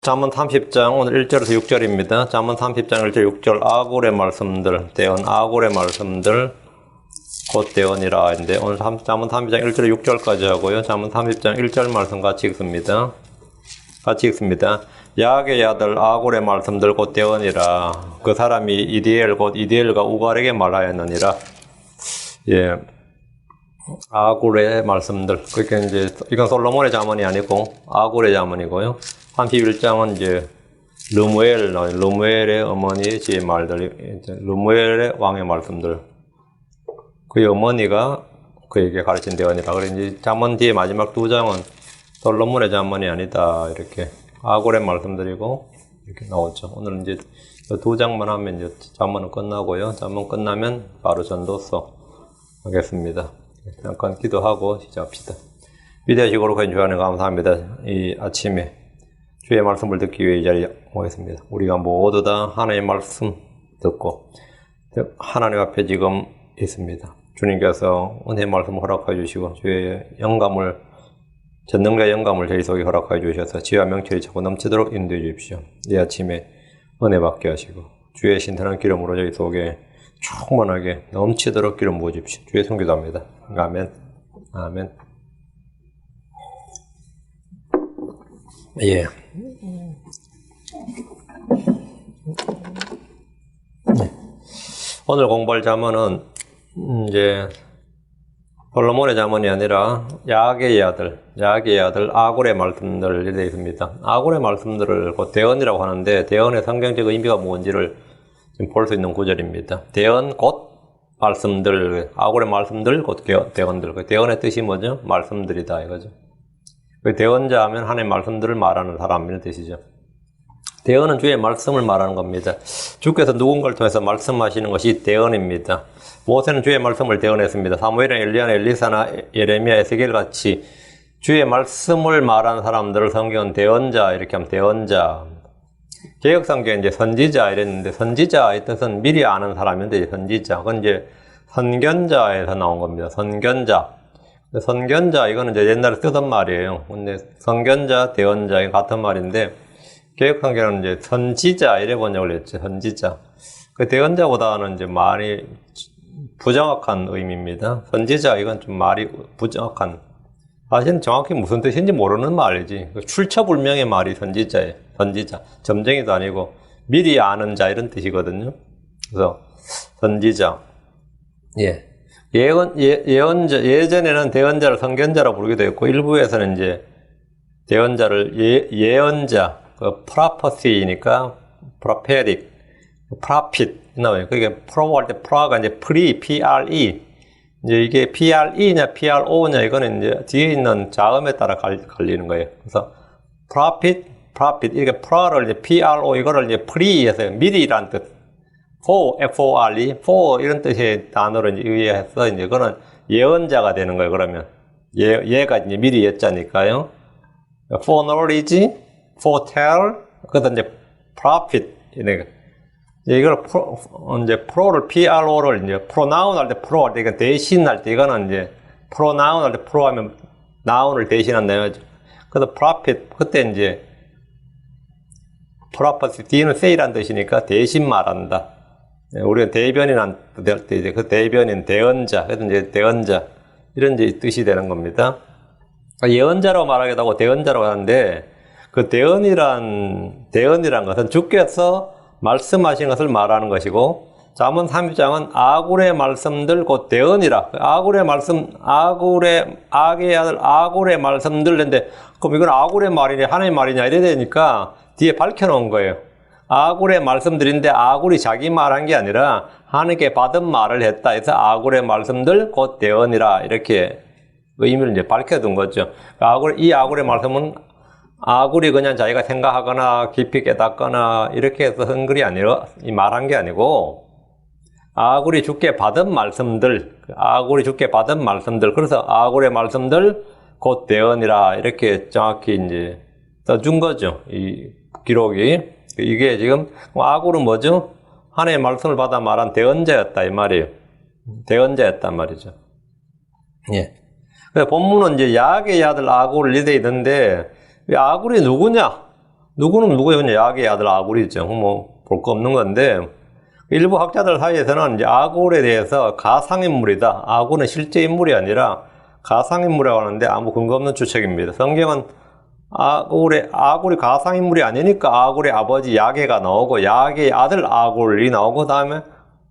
잠언 30장 오늘 1절에서 6절입니다. 잠언 30장 1절 6절 아굴의 말씀들, 대언 아굴의 말씀들 곧 대언이라 하는데 오늘 잠언 30장 1절에 6절까지 하고요. 잠언 30장 1절 말씀 같이 읽습니다. 야악의 아들 아굴의 말씀들 곧 대언이라. 그 사람이 이디엘 곧 이디엘과 우갈에게 말하였느니라. 예. 아굴의 말씀들. 그러니까 이제 이건 솔로몬의 잠언이 아니고 아굴의 잠언이고요. 31장은 이제 르무엘의 어머니의 지의 말들, 르무엘의 왕의 말씀들. 그의 어머니가 그에게 가르친 대언이라. 그래 이제 잠언 뒤에 마지막 두 장은 솔로몬의 잠언이 아니다. 이렇게 아굴의 말씀들이고 이렇게 나오죠. 오늘 이제 두 장만 하면 이제 잠언은 끝나고요. 잠언 끝나면 바로 전도서 하겠습니다. 잠깐 기도하고 시작합시다. 위대하시고 거룩하신 주님 감사합니다. 이 아침에 주의 말씀을 듣기 위해 이 자리에 오겠습니다. 우리가 모두 다 하나님의 말씀 듣고 하나님 앞에 지금 있습니다. 주님께서 은혜의 말씀을 허락해 주시고 주의 영감을 전능자의 영감을 저희 속에 허락해 주셔서 지혜와 명철이 차고 넘치도록 인도해 주십시오. 이 아침에 은혜 받게 하시고 주의 신선한 기름으로 저희 속에 충만하게 넘치도록 기름 부어 주십시오. 주의 성기도합니다. 아멘. 아멘. 예. 오늘 공부할 잠언은 이제 솔로몬의 잠언이 아니라 야악의 아들 아굴의 말씀들이 되어 있습니다. 아굴의 말씀들을 곧 대언이라고 하는데 대언의 성경적 의미가 뭔지를 볼 수 있는 구절입니다. 대언 곧 말씀들, 아굴의 말씀들 곧 대언들. 대언의 뜻이 뭐죠? 말씀들이다 이거죠. 대언자 하면 하나님의 말씀들을 말하는 사람이라는 뜻이죠. 대언은 주의 말씀을 말하는 겁니다. 주께서 누군가를 통해서 말씀하시는 것이 대언입니다. 모세는 주의 말씀을 대언했습니다. 사무엘이나 엘리야나 엘리사나 예레미야 에스겔 같이 주의 말씀을 말하는 사람들을 성경은 대언자 이렇게 하면 대언자. 개혁성경에 이제 선지자 이랬는데 선지자의 뜻은 미리 아는 사람인데 선지자. 그건 이제 선견자에서 나온 겁니다. 선견자 이거는 이제 옛날에 쓰던 말이에요. 근데 선견자, 대언자 같은 말인데 개혁성경은 이제 선지자 이래 번역을 했죠. 선지자. 그 대언자보다는 이제 말이 부정확한 의미입니다. 선지자 이건 좀 말이 부정확한. 사실은 정확히 무슨 뜻인지 모르는 말이지. 출처불명의 말이 선지자예요. 선지자. 점쟁이도 아니고 미리 아는 자 이런 뜻이거든요. 그래서 선지자. 예. 예전에는 대언자를 선견자라고 부르기도 했고 일부에서는 이제 대언자를 예언자, 그 프라퍼시니까 프로페릭, 프라핏 나와요. 그게 프로할 때 프라가 이제 pre 이제 이게 pre냐 pro냐 이거는 이제 뒤에 있는 자음에 따라 갈리는 거예요. 그래서 프라핏 이게 프라를 이제 pro 이거를 이제 pre해서 미리란 뜻. for 이런 뜻의 단어로 이제 의해서 이제 그거는 예언자가 되는 거예요. 그러면 얘가 이제 미리 예자니까요. for knowledge, for tell, 그래서 이제 prophet 이걸 이제 pro를 pro를 이제 pronoun 할 때 pro 할 때 이건 대신할 때 이거는 이제 pronoun 할 때 pro 하면 noun을 대신한다요. 그래서 prophet 그때 이제 prophecy 뒤는 say란 뜻이니까 대신 말한다. 우리가 대변인한 때 이제 그 대변인 대언자, 그래서 이제 대언자 이런 이제 뜻이 되는 겁니다. 예언자라고 말하기도 하고 대언자라고 하는데 그 대언이란 것은 주께서 말씀하신 것을 말하는 것이고 잠언 30장은 아굴의 말씀들 곧 대언이라. 악의 아들 아굴의 말씀들인데 그럼 이건 아굴의 말이냐 하나님의 말이냐 이래 되니까 뒤에 밝혀놓은 거예요. 아굴의 말씀들인데 아굴이 자기 말한 게 아니라 하나님께 받은 말을 했다 해서 아굴의 말씀들 곧 대언이라 이렇게 의미를 이제 밝혀둔 거죠. 이 아굴의 말씀은 아굴이 그냥 자기가 생각하거나 깊이 깨닫거나 이렇게 해서 한 글이 아니라 말한 게 아니고 아굴이 주께 받은 말씀들 그래서 아굴의 말씀들 곧 대언이라 이렇게 정확히 이제 써준 거죠. 이 기록이. 이게 지금 아굴은 뭐죠? 하나님의 말씀을 받아 말한 대언자였다 이 말이에요. 대언자였단 말이죠. 예. 본문은 이제 야악의 아들 아굴이 되어 있는데 아굴이 누구냐? 누구는 누구예요? 그냥 야게의 아들 아굴이죠. 뭐 볼 거 없는 건데 일부 학자들 사이에서는 이제 아굴에 대해서 가상인물이다. 아굴은 실제 인물이 아니라 가상인물이라고 하는데 아무 근거 없는 추측입니다. 성경은 아굴이 가상인물이 아니니까 아굴의 아버지 야게가 나오고 야게의 아들 아굴이 나오고 그다음에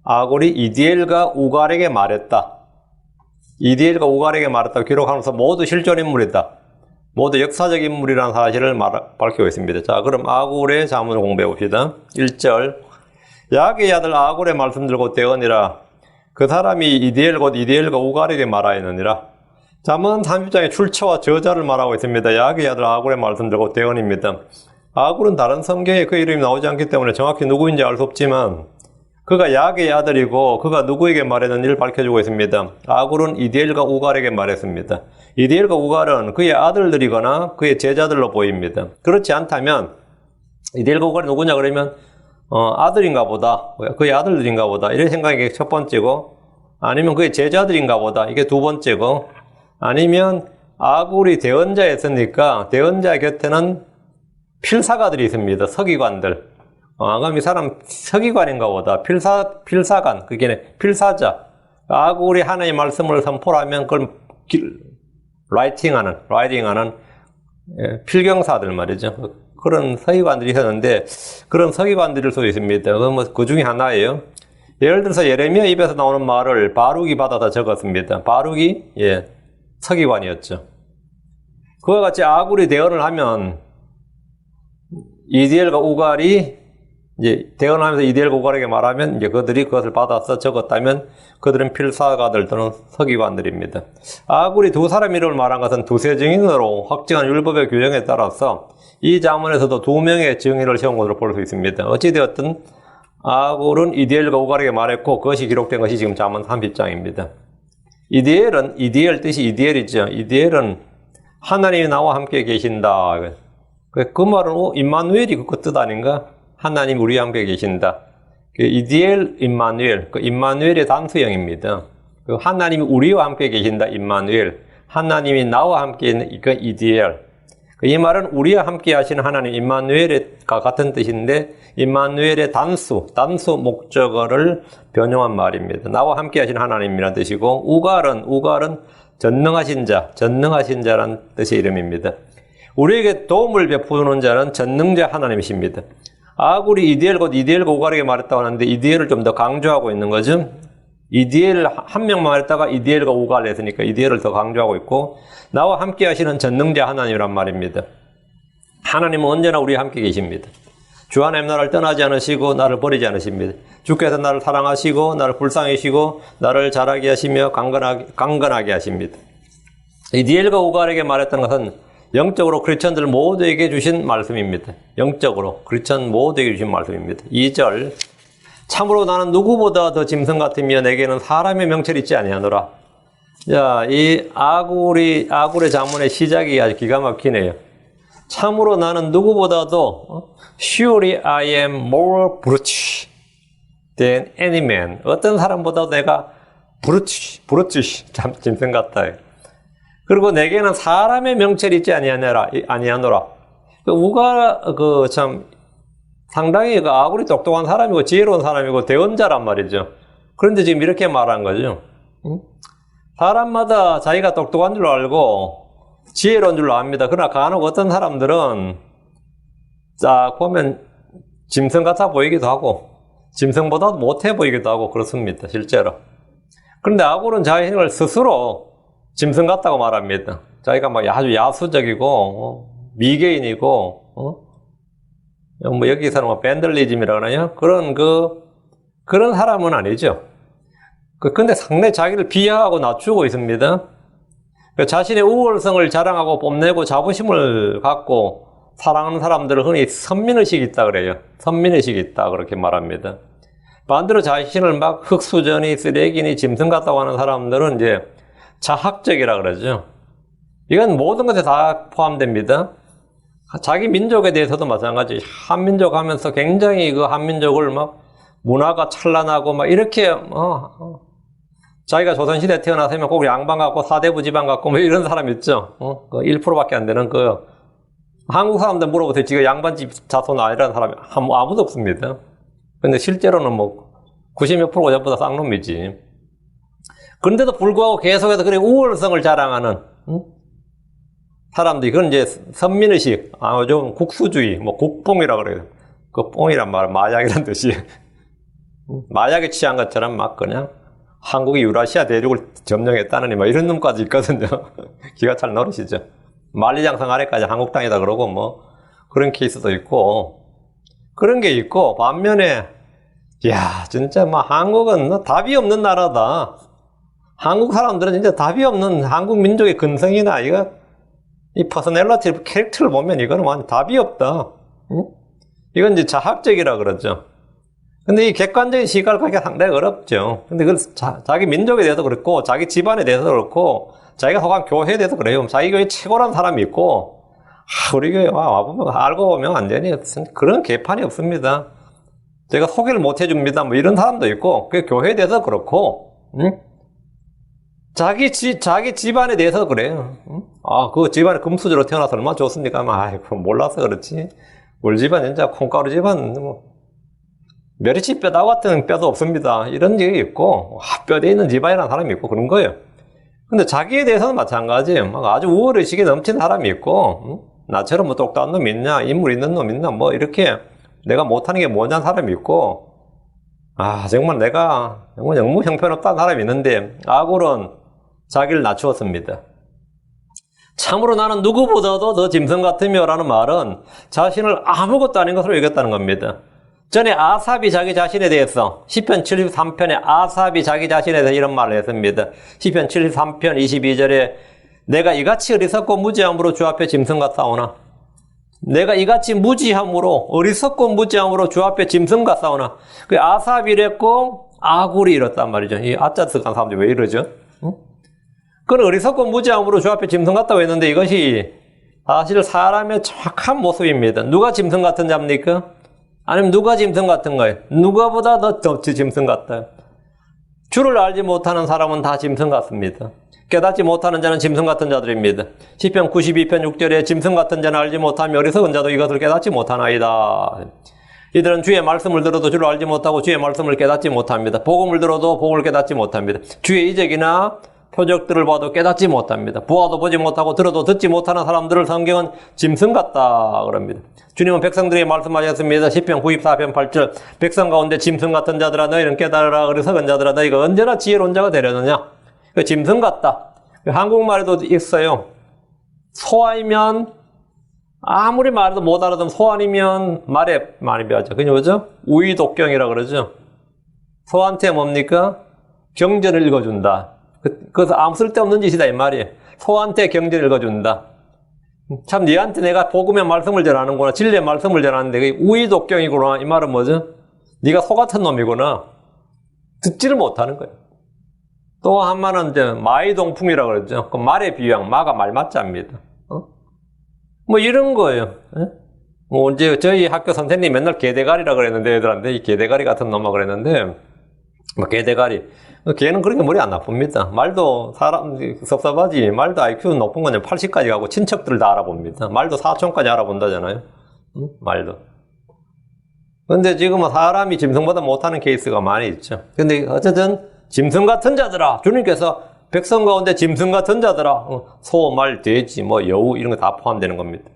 아굴이 이디엘과 우갈에게 말했다. 이디엘과 우갈에게 말했다고 기록하면서 모두 실존 인물이다. 모두 역사적 인물이라는 사실을 밝히고 있습니다. 자, 그럼 아굴의 자문을 공부해 봅시다. 1절 야게의 아들 아굴의 말씀 들고 대언이라 그 사람이 이디엘 곧 이디엘과 우갈에게 말하였느니라. 잠언 30장의 출처와 저자를 말하고 있습니다. 야게의 아들 아굴의 말씀 들고 대언입니다. 아굴은 다른 성경에 그 이름이 나오지 않기 때문에 정확히 누구인지 알 수 없지만 그가 야게의 아들이고 그가 누구에게 말했는지를 밝혀주고 있습니다. 아굴은 이디엘과 우갈에게 말했습니다. 이디엘과 우갈은 그의 아들들이거나 그의 제자들로 보입니다. 그렇지 않다면 이디엘과 우갈이 누구냐 그러면 아들인가 보다, 그의 아들들인가 보다 이런 생각이 첫 번째고, 아니면 그의 제자들인가 보다 이게 두 번째고, 아니면 아굴이 대언자였으니까 대언자 곁에는 필사가들이 있습니다. 서기관들. 그럼 이 사람 서기관인가 보다. 필사관, 그게 필사자. 아굴이 하나님의 말씀을 선포하면 그걸 라이팅하는 필경사들 말이죠. 그런 서기관들이 있었는데 그런 서기관들일 수도 있습니다. 그 중에 하나예요. 예를 들어서 예레미야 입에서 나오는 말을 바룩이 받아다 적었습니다. 바룩이 서기관이었죠. 그와 같이 아굴이 대언을 하면 이디엘과 우갈이 이제 대언하면서 이디엘과 우갈에게 말하면 이제 그들이 그것을 받아서 적었다면 그들은 필사가들 또는 서기관들입니다. 아굴이 두 사람 이름을 말한 것은 두세 증인으로 확정한 율법의 규정에 따라서 이 자문에서도 두 명의 증인을 세운 것으로 볼 수 있습니다. 어찌되었든 아굴은 이디엘과 우갈에게 말했고 그것이 기록된 것이 지금 자문 30장입니다. 이디엘 뜻이 이디엘이죠. 이디엘은 하나님이 나와 함께 계신다. 그 말은 임마누엘이 그 뜻 아닌가? 하나님 우리와 함께 계신다. 이디엘, 임마누엘. 임마누엘의 단수형입니다. 하나님이 우리와 함께 계신다. 임마누엘. 하나님이 나와 함께 있는 이디엘. 이 말은 우리와 함께 하시는 하나님 임마누엘과 같은 뜻인데 임마누엘의 단수 목적어를 변형한 말입니다. 나와 함께 하시는 하나님이라는 뜻이고 우갈은 전능하신 자라는 뜻의 이름입니다. 우리에게 도움을 베푸는 자는 전능자 하나님이십니다. 아굴이 이디엘과 우갈에게 말했다고 하는데 이디엘을 좀 더 강조하고 있는 거죠. 이디엘 한 명만 말했다가 이디엘과 우갈을 했으니까 이디엘을 더 강조하고 있고 나와 함께 하시는 전능자 하나님이란 말입니다. 하나님은 언제나 우리와 함께 계십니다. 주 하나님 나를 떠나지 않으시고 나를 버리지 않으십니다. 주께서 나를 사랑하시고 나를 불쌍히 여기시고 나를 자라게 하시며 강건하게 하십니다. 이디엘과 우갈에게 말했던 것은 영적으로 크리스천들 모두에게 주신 말씀입니다. 영적으로 크리스천 모두에게 주신 말씀입니다. 2절 참으로 나는 누구보다 더 짐승 같으며 내게는 사람의 명철이 있지 아니하노라. 자, 이 아굴의 자문의 시작이 아주 기가 막히네요. 참으로 나는 누구보다도 surely I am more brutish than any man. 어떤 사람보다도 내가 brutish 참 짐승 같다. 그리고 내게는 사람의 명철이 있지 아니하노라. 참 상당히 아굴이 똑똑한 사람이고 지혜로운 사람이고 대언자란 말이죠. 그런데 지금 이렇게 말한 거죠. 사람마다 자기가 똑똑한 줄 알고 지혜로운 줄 압니다. 그러나 간혹 어떤 사람들은 딱 보면 짐승 같아 보이기도 하고 짐승보다 못해 보이기도 하고 그렇습니다. 실제로. 그런데 아굴은 자신을 스스로 짐승 같다고 말합니다. 자기가 막 아주 야수적이고 미개인이고 뭐 여기서는 뭐 밴들리즘이라고 하나요? 그런 사람은 아니죠. 근데 상당히 자기를 비하하고 낮추고 있습니다. 자신의 우월성을 자랑하고 뽐내고 자부심을 갖고 사랑하는 사람들을 흔히 선민의식이 있다 그래요. 선민의식이 있다 그렇게 말합니다. 반대로 자신을 막 흙수저니 쓰레기니 짐승 같다고 하는 사람들은 이제 자학적이라 그러죠. 이건 모든 것에 다 포함됩니다. 자기 민족에 대해서도 마찬가지. 한민족 하면서 굉장히 그 한민족을 막 문화가 찬란하고 막 이렇게 자기가 조선시대에 태어났으면 꼭 양반 같고 사대부 집안 같고 뭐 이런 사람 있죠. 그 1%밖에 안 되는 그 한국 사람들 물어보세요. 지가 양반집 자손 아니라는 사람이 아무도 없습니다. 근데 실제로는 뭐 90몇 프로가 전부 다 쌍놈이지. 그런데도 불구하고 계속해서 그래 우월성을 자랑하는 사람들이, 그건 이제 선민의식, 좀 국수주의, 뭐 국뽕이라 그래요. 그 뽕이란 말은 마약이란 뜻이. 마약에 취한 것처럼 막 그냥 한국이 유라시아 대륙을 점령했다느니 뭐 이런 놈까지 있거든요. 기가 찰 노릇이죠. 만리장성 아래까지 한국 땅이다 그러고 뭐 그런 케이스도 있고 그런 게 있고, 반면에 야 진짜 뭐 한국은 뭐 답이 없는 나라다. 한국 사람들은 진짜 답이 없는 한국 민족의 근성이나 이 퍼스널리티 캐릭터를 보면 이거는 완전 답이 없다. 응? 이건 이제 자학적이라 그러죠. 근데 이 객관적인 시각을 갖기가 상당히 어렵죠. 근데 그 자기 민족에 대해서 그렇고, 자기 집안에 대해서 그렇고, 자기가 속한 교회에 대해서 그래요. 자기 교회 최고라는 사람이 있고, 우리 교회 와보면 알고 보면 안 되니 그런 개판이 없습니다. 제가 소개를 못 해줍니다. 뭐 이런 사람도 있고, 그 교회에 대해서 그렇고, 응? 자기 집안에 대해서 그래요. 응? 그 집안에 금수저로 태어나서 얼마나 좋습니까? 아이고, 몰라서 그렇지. 우리 집안 진짜 콩가루 집안, 뭐, 멸치 뼈다 같은 뼈도 없습니다. 이런 게 있고, 뼈대 있는 집안이라는 사람이 있고 그런 거예요. 근데 자기에 대해서는 마찬가지예요. 막 아주 우월의식에 넘치는 사람이 있고, 나처럼 뭐 똑똑한 놈 있냐, 인물 있는 놈 있냐, 뭐 이렇게 내가 못하는 게 뭐냐는 사람이 있고, 정말 내가 정말 영무 형편없다는 사람이 있는데, 아굴은 자기를 낮추었습니다. 참으로 나는 누구보다도 더 짐승 같으며 라는 말은 자신을 아무것도 아닌 것으로 여겼다는 겁니다. 전에 아삽이 자기 자신에 대해서 시편 73편에 아삽이 자기 자신에 대해서 이런 말을 했습니다. 시편 73편 22절에 내가 이같이 어리석고 무지함으로 주 앞에 짐승 같사오나, 내가 이같이 무지함으로 어리석고 무지함으로 주 앞에 짐승 같사오나. 그 아삽이 이랬고 아굴이 이렇단 말이죠. 이 아짜스간 사람들이 왜 이러죠? 그건 어리석고 무지함으로 주 앞에 짐승 같다고 했는데, 이것이 사실 사람의 정확한 모습입니다. 누가 짐승 같은 자입니까? 아니면 누가 짐승 같은 거예요? 누가보다 더 짐승 같아요. 주를 알지 못하는 사람은 다 짐승 같습니다. 깨닫지 못하는 자는 짐승 같은 자들입니다. 시편 92편 6절에 짐승 같은 자는 알지 못하며 어리석은 자도 이것을 깨닫지 못하나이다. 이들은 주의 말씀을 들어도 주를 알지 못하고 주의 말씀을 깨닫지 못합니다. 복음을 들어도 복음을 깨닫지 못합니다. 주의 이적이나 표적들을 봐도 깨닫지 못합니다. 보아도 보지 못하고 들어도 듣지 못하는 사람들을 성경은 짐승 같다 그럽니다. 주님은 백성들에게 말씀하셨습니다. 시편 94편 8절 백성 가운데 짐승 같은 자들아 너희는 깨달으라. 어리석은 자들아 너희가 언제나 지혜로운 자가 되려느냐. 짐승 같다. 한국말에도 있어요. 소아이면 아무리 말해도 못 알아듣는, 소 아니면 말에 많이 배웠죠. 그죠? 우의독경이라 그러죠. 소한테 뭡니까? 경전을 읽어준다. 그래서 아무 쓸데없는 짓이다 이 말이에요. 소한테 경전 읽어준다. 참 니한테 내가 복음의 말씀을 전하는구나, 진리의 말씀을 전하는데 그게 우의독경이구나. 이 말은 뭐죠? 네가 소 같은 놈이구나. 듣지를 못하는 거예요. 또 한 말은 이제 마이동풍이라고 그러죠. 그 말의 비유형, 마가 말맞자입니다. 뭐 이런 거예요. 뭐 이제 저희 학교 선생님이 맨날 개대가리라 그랬는데, 애들한테 이 개대가리 같은 놈아 그랬는데, 뭐 개대가리. 걔는 그렇게 머리 안 나쁩니다. 말도 사람 섭섭하지. 말도 IQ 높은 건 80까지 가고 친척들을 다 알아봅니다. 말도 사촌까지 알아본다잖아요. 말도. 근데 지금은 사람이 짐승보다 못하는 케이스가 많이 있죠. 근데 어쨌든 짐승 같은 자들아, 주님께서 백성 가운데 짐승 같은 자들아, 소, 말, 돼지, 뭐 여우 이런 거 다 포함되는 겁니다.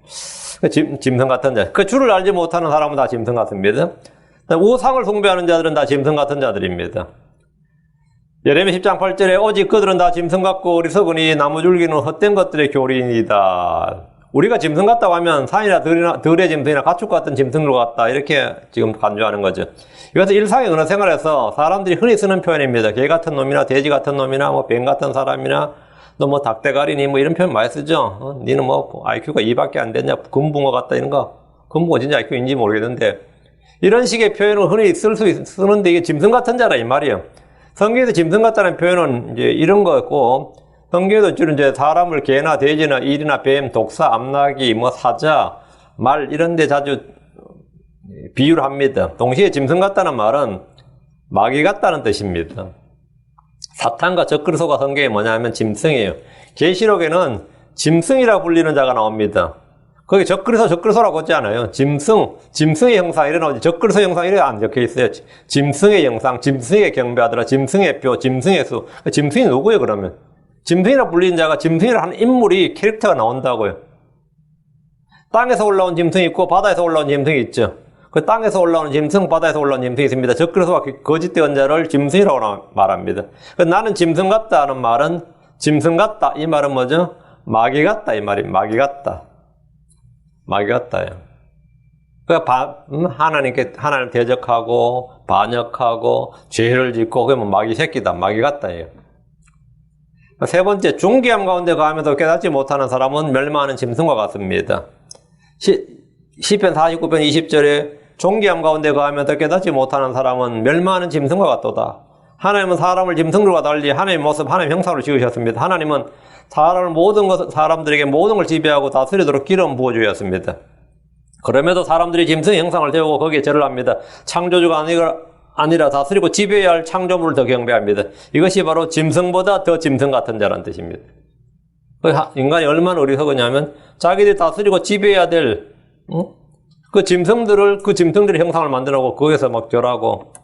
짐승 같은 자. 그 주를 알지 못하는 사람은 다 짐승 같습니다. 우상을 숭배하는 자들은 다 짐승 같은 자들입니다. 예레미야 10장 8절에 오직 그들은 다 짐승 같고 어리석으니 나무줄기는 헛된 것들의 교린이다. 우리가 짐승 같다고 하면 산이나 들의 짐승이나 가축 같은 짐승들 같다, 이렇게 지금 간주하는 거죠. 이것은 일상의 언어 생활에서 사람들이 흔히 쓰는 표현입니다. 개 같은 놈이나 돼지 같은 놈이나 뭐 뱀 같은 사람이나 너 뭐 닭대가리니 뭐 이런 표현 많이 쓰죠. 니는 뭐 IQ가 2밖에 안 됐냐, 금붕어 같다 이런 거. 금붕어 진짜 IQ인지 모르겠는데 이런 식의 표현을 흔히 쓰는데 이게 짐승 같은 자라 이 말이에요. 성경에서 짐승 같다는 표현은 이제 이런 거였고, 성경에도 주로 이제 사람을 개나 돼지나 일이나 뱀, 독사, 암나기, 뭐 사자, 말 이런 데 자주 비유를 합니다. 동시에 짐승 같다는 말은 마귀 같다는 뜻입니다. 사탄과 적그리스도가 성경에 뭐냐면 짐승이에요. 계시록에는 짐승이라 불리는 자가 나옵니다. 거기 적그리스도라고 하지 않아요. 짐승의 형상 이래 나오지. 적그리스도 형상 이래 안 적혀 있어요. 짐승의 형상, 짐승의 경배하더라, 짐승의 뼈, 짐승의 수. 짐승이 누구예요, 그러면? 짐승이라 불리는 자가 짐승이라 하는 인물이 캐릭터가 나온다고요. 땅에서 올라온 짐승이 있고 바다에서 올라온 짐승이 있죠. 그 땅에서 올라오는 짐승, 바다에서 올라온 짐승이 있습니다. 적그리스도와 거짓된 자를 짐승이라고 말합니다. 나는 짐승 같다 하는 말은 짐승 같다. 이 말은 뭐죠? 마귀 같다. 이 말이 마귀 같다. 마귀 같다요. 하나님 대적하고 반역하고 죄를 짓고 그러면 마귀 새끼다. 마귀 같다예요. 세 번째, 중기함 가운데 가면서 깨닫지 못하는 사람은 멸망하는 짐승과 같습니다. 시편 49편 20절에 존귀함 가운데 거하면서 깨닫지 못하는 사람은 멸망하는 짐승과 같도다. 하나님은 사람을 짐승들과 달리 하나님의 모습, 하나님의 형상으로 지으셨습니다. 하나님은 사람들에게 모든 걸 지배하고 다스리도록 기름 부어주셨습니다. 그럼에도 사람들이 짐승의 형상을 세우고 거기에 절을 합니다. 창조주가 아니라 다스리고 지배해야 할 창조물을 더 경배합니다. 이것이 바로 짐승보다 더 짐승 같은 자라는 뜻입니다. 인간이 얼마나 어리석으냐면 자기들이 다스리고 지배해야 될 그 짐승들의 형상을 만들어놓고 거기서 막 절하고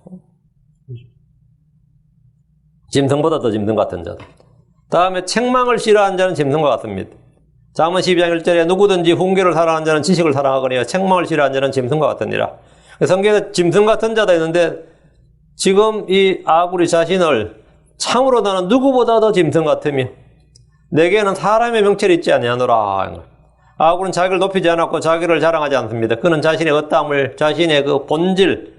짐승보다 더 짐승 같은 자다. 다음에 책망을 싫어하는 자는 짐승과 같습니다. 잠언 12장 1절에 누구든지 훈계를 사랑하는 자는 지식을 사랑하거니와 책망을 싫어하는 자는 짐승과 같으니라. 성경에 짐승 같은 자다 있는데 지금 이 아굴이 자신을 참으로 나는 누구보다 더 짐승 같으며 내게는 사람의 명철이 있지 아니하노라. 아굴은 자기를 높이지 않았고 자기를 자랑하지 않습니다. 그는 자신의 어떠함을, 자신의 그 본질,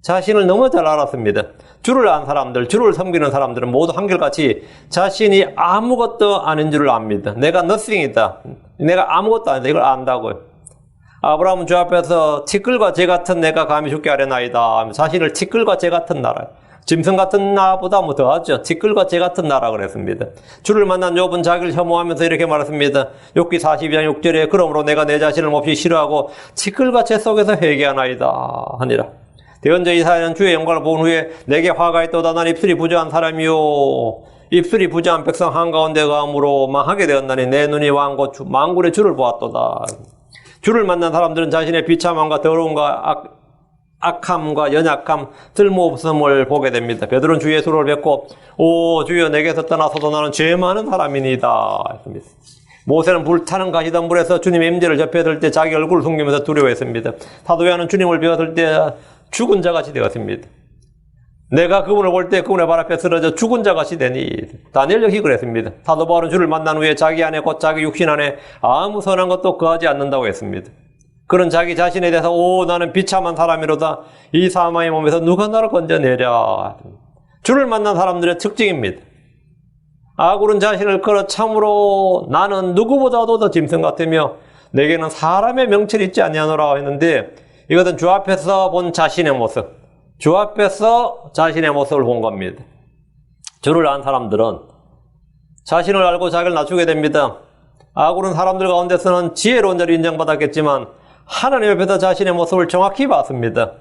자신을 너무 잘 알았습니다. 주를 아는 사람들, 주를 섬기는 사람들은 모두 한결같이 자신이 아무것도 아닌 줄을 압니다. 내가 nothing이다. 내가 아무것도 아니다. 이걸 안다고요. 아브라함은 주 앞에서 티끌과 재 같은 내가 감히 죽게 하려나이다. 자신을 티끌과 재 같은 나라, 짐승 같은 나보다 뭐 더하죠. 티끌과 재 같은 나라 그랬습니다. 주를 만난 욥은 자기를 혐오하면서 이렇게 말했습니다. 욥기 42장 6절에 그러므로 내가 내 자신을 몹시 싫어하고 티끌과 재 속에서 회개하나이다 하니라. 대언자 이사야는 주의 영광을 본 후에 내게 화가 있도다. 난 입술이 부정한 사람이요 입술이 부정한 백성 한가운데 가므로 망하게 되었나니 내 눈이 만군의 주를 보았도다. 주를 만난 사람들은 자신의 비참함과 더러움과 악함과 연약함, 쓸모없음을 보게 됩니다. 베드로는 주 예수를 뵙고 오 주여 내게서 떠나서도 나는 죄 많은 사람이니다 했습니다. 모세는 불타는 가시덤불에서 주님의 임재를 접해들 때 자기 얼굴을 숨기면서 두려워했습니다. 사도 요한은 주님을 배웠을 때 죽은 자같이 되었습니다. 내가 그분을 볼 때 그분의 발 앞에 쓰러져 죽은 자같이 되니. 다니엘 역시 그랬습니다. 사도 바울은 주를 만난 후에 자기 안에 곧 자기 육신 안에 아무 선한 것도 거하지 않는다고 했습니다. 그런 자기 자신에 대해서 오 나는 비참한 사람이로다. 이 사망의 몸에서 누가 나를 건져내랴. 주를 만난 사람들의 특징입니다. 아굴은 자신을 걸어 참으로 나는 누구보다도 더 짐승 같으며 내게는 사람의 명철이 있지 아니하노라 했는데 이것은 주 앞에서 본 자신의 모습, 주 앞에서 자신의 모습을 본 겁니다. 주를 아는 사람들은 자신을 알고 자기를 낮추게 됩니다. 아굴은 사람들 가운데서는 지혜로운 자를 인정받았겠지만 하나님 앞에서 자신의 모습을 정확히 봤습니다.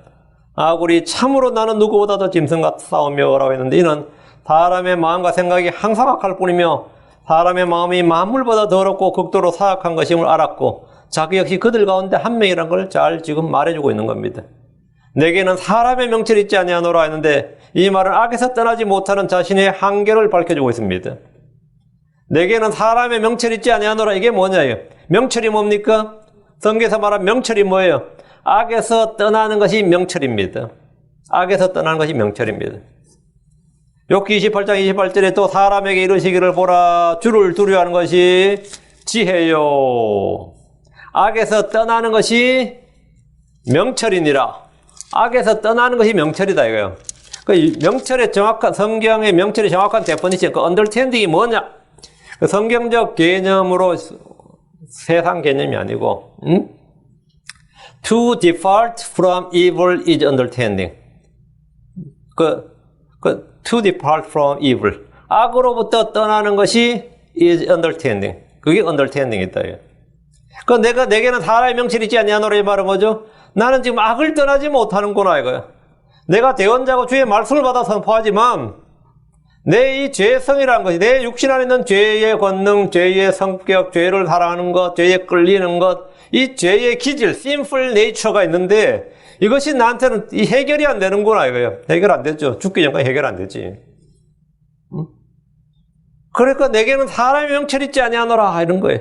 아굴이 참으로 나는 누구보다 더 짐승 같사오며 라고 했는데 이는 사람의 마음과 생각이 항상 악할 뿐이며 사람의 마음이 만물보다 더럽고 극도로 사악한 것임을 알았고 자기 역시 그들 가운데 한 명이라는 걸 잘 지금 말해주고 있는 겁니다. 내게는 사람의 명철이 있지 아니하노라 했는데 이 말은 악에서 떠나지 못하는 자신의 한계를 밝혀주고 있습니다. 내게는 사람의 명철이 있지 아니하노라 이게 뭐냐요? 명철이 뭡니까? 성경에서 말한 명철이 뭐예요? 악에서 떠나는 것이 명철입니다. 악에서 떠나는 것이 명철입니다. 욥기 28장 28절에 또 사람에게 이르시기를 보라 주를 두려워하는 것이 지혜요. 악에서 떠나는 것이 명철이니라. 악에서 떠나는 것이 명철이다 이거예요. 그 명철의 정확한 성경의 명철의 정확한 데피니션, 그 언더스탠딩이 뭐냐? 그 성경적 개념으로 세상 개념이 아니고 To depart from evil is understanding. To depart from evil. 악으로부터 떠나는 것이 is understanding. 그게 understanding이다. 내게는 사람의 명철이 있지 아니하노라 이 말은 뭐죠? 나는 지금 악을 떠나지 못하는구나 이거야. 내가 대언자고 주의 말씀을 받아 선포하지만 내 이 죄성이라는 것이 내 육신 안에 있는 죄의 권능, 죄의 성격, 죄를 사랑하는 것, 죄에 끌리는 것 이 죄의 기질, sinful nature가 있는데 이것이 나한테는 이 해결이 안 되는구나 이거예요. 해결 안 되죠. 죽기 전까지 해결 안 되지. 그러니까 내게는 사람의 명철이 있지 아니하노라 이런 거예요.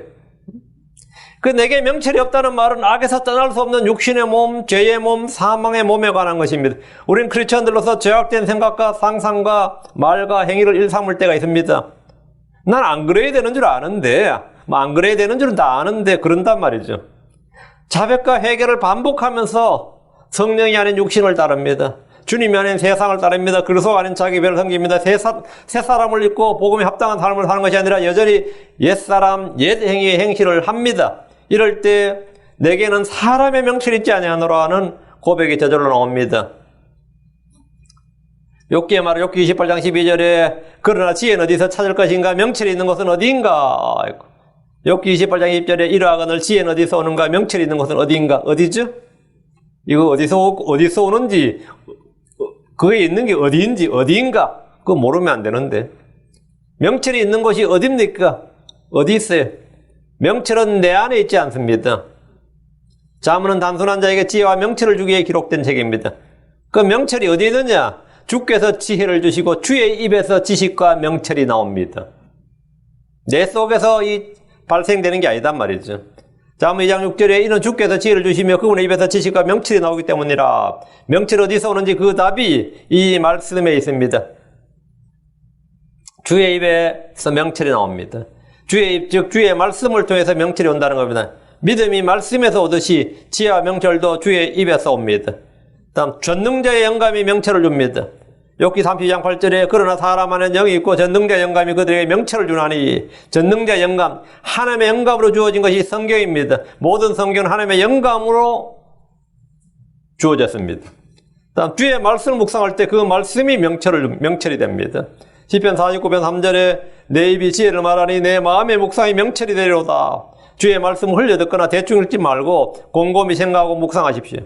그 내게 명철이 없다는 말은 악에서 떠날 수 없는 육신의 몸, 죄의 몸, 사망의 몸에 관한 것입니다. 우리는 크리스천들로서 죄악된 생각과 상상과 말과 행위를 일삼을 때가 있습니다. 난 안 그래야 되는 줄 아는데, 안 그래야 되는 줄은 다 아는데 그런단 말이죠. 자백과 회개를 반복하면서 성령이 아닌 육신을 따릅니다. 주님이 아닌 세상을 따릅니다. 그리스도 아닌 자기 배를 섬깁니다. 새 사람을 입고 복음에 합당한 삶을 사는 것이 아니라 여전히 옛사람, 옛 행위의 행실을 합니다. 이럴 때 내게는 사람의 명철이 있지 아니하노라 하는 고백이 저절로 나옵니다. 욥기의 말은 욥기 28장 12절에 그러나 지혜는 어디서 찾을 것인가? 명철이 있는 곳은 어디인가? 욥기 28장 20절에 이러하거늘 지혜는 어디서 오는가? 명철이 있는 곳은 어디인가? 어디죠? 이거 어디서 오는지, 그게 있는 게 어디인지, 어디인가? 그거 모르면 안 되는데. 명철이 있는 곳이 어디입니까? 어디 있어요? 명철은 내 안에 있지 않습니다. 자문은 단순한 자에게 지혜와 명철을 주기에 기록된 책입니다. 그 명철이 어디에 있느냐? 주께서 지혜를 주시고 주의 입에서 지식과 명철이 나옵니다. 내 속에서 발생되는 게 아니단 말이죠. 자문 2장 6절에 이는 주께서 지혜를 주시며 그분의 입에서 지식과 명철이 나오기 때문이라. 명철이 어디서 오는지 그 답이 이 말씀에 있습니다. 주의 입에서 명철이 나옵니다. 주의 입, 즉 주의 말씀을 통해서 명철이 온다는 겁니다. 믿음이 말씀에서 오듯이 지혜와 명철도 주의 입에서 옵니다. 다음 전능자의 영감이 명철을 줍니다. 욥기 32장 8절에 그러나 사람 안에 영이 있고 전능자의 영감이 그들에게 명철을 주나니. 전능자의 영감, 하나님의 영감으로 주어진 것이 성경입니다. 모든 성경은 하나님의 영감으로 주어졌습니다. 다음 주의 말씀을 묵상할 때 그 말씀이 명철이 됩니다. 시편 49편 3절에 내 입이 지혜를 말하니 내 마음의 묵상이 명철이 되리로다. 주의 말씀을 흘려 듣거나 대충 읽지 말고 곰곰이 생각하고 묵상하십시오.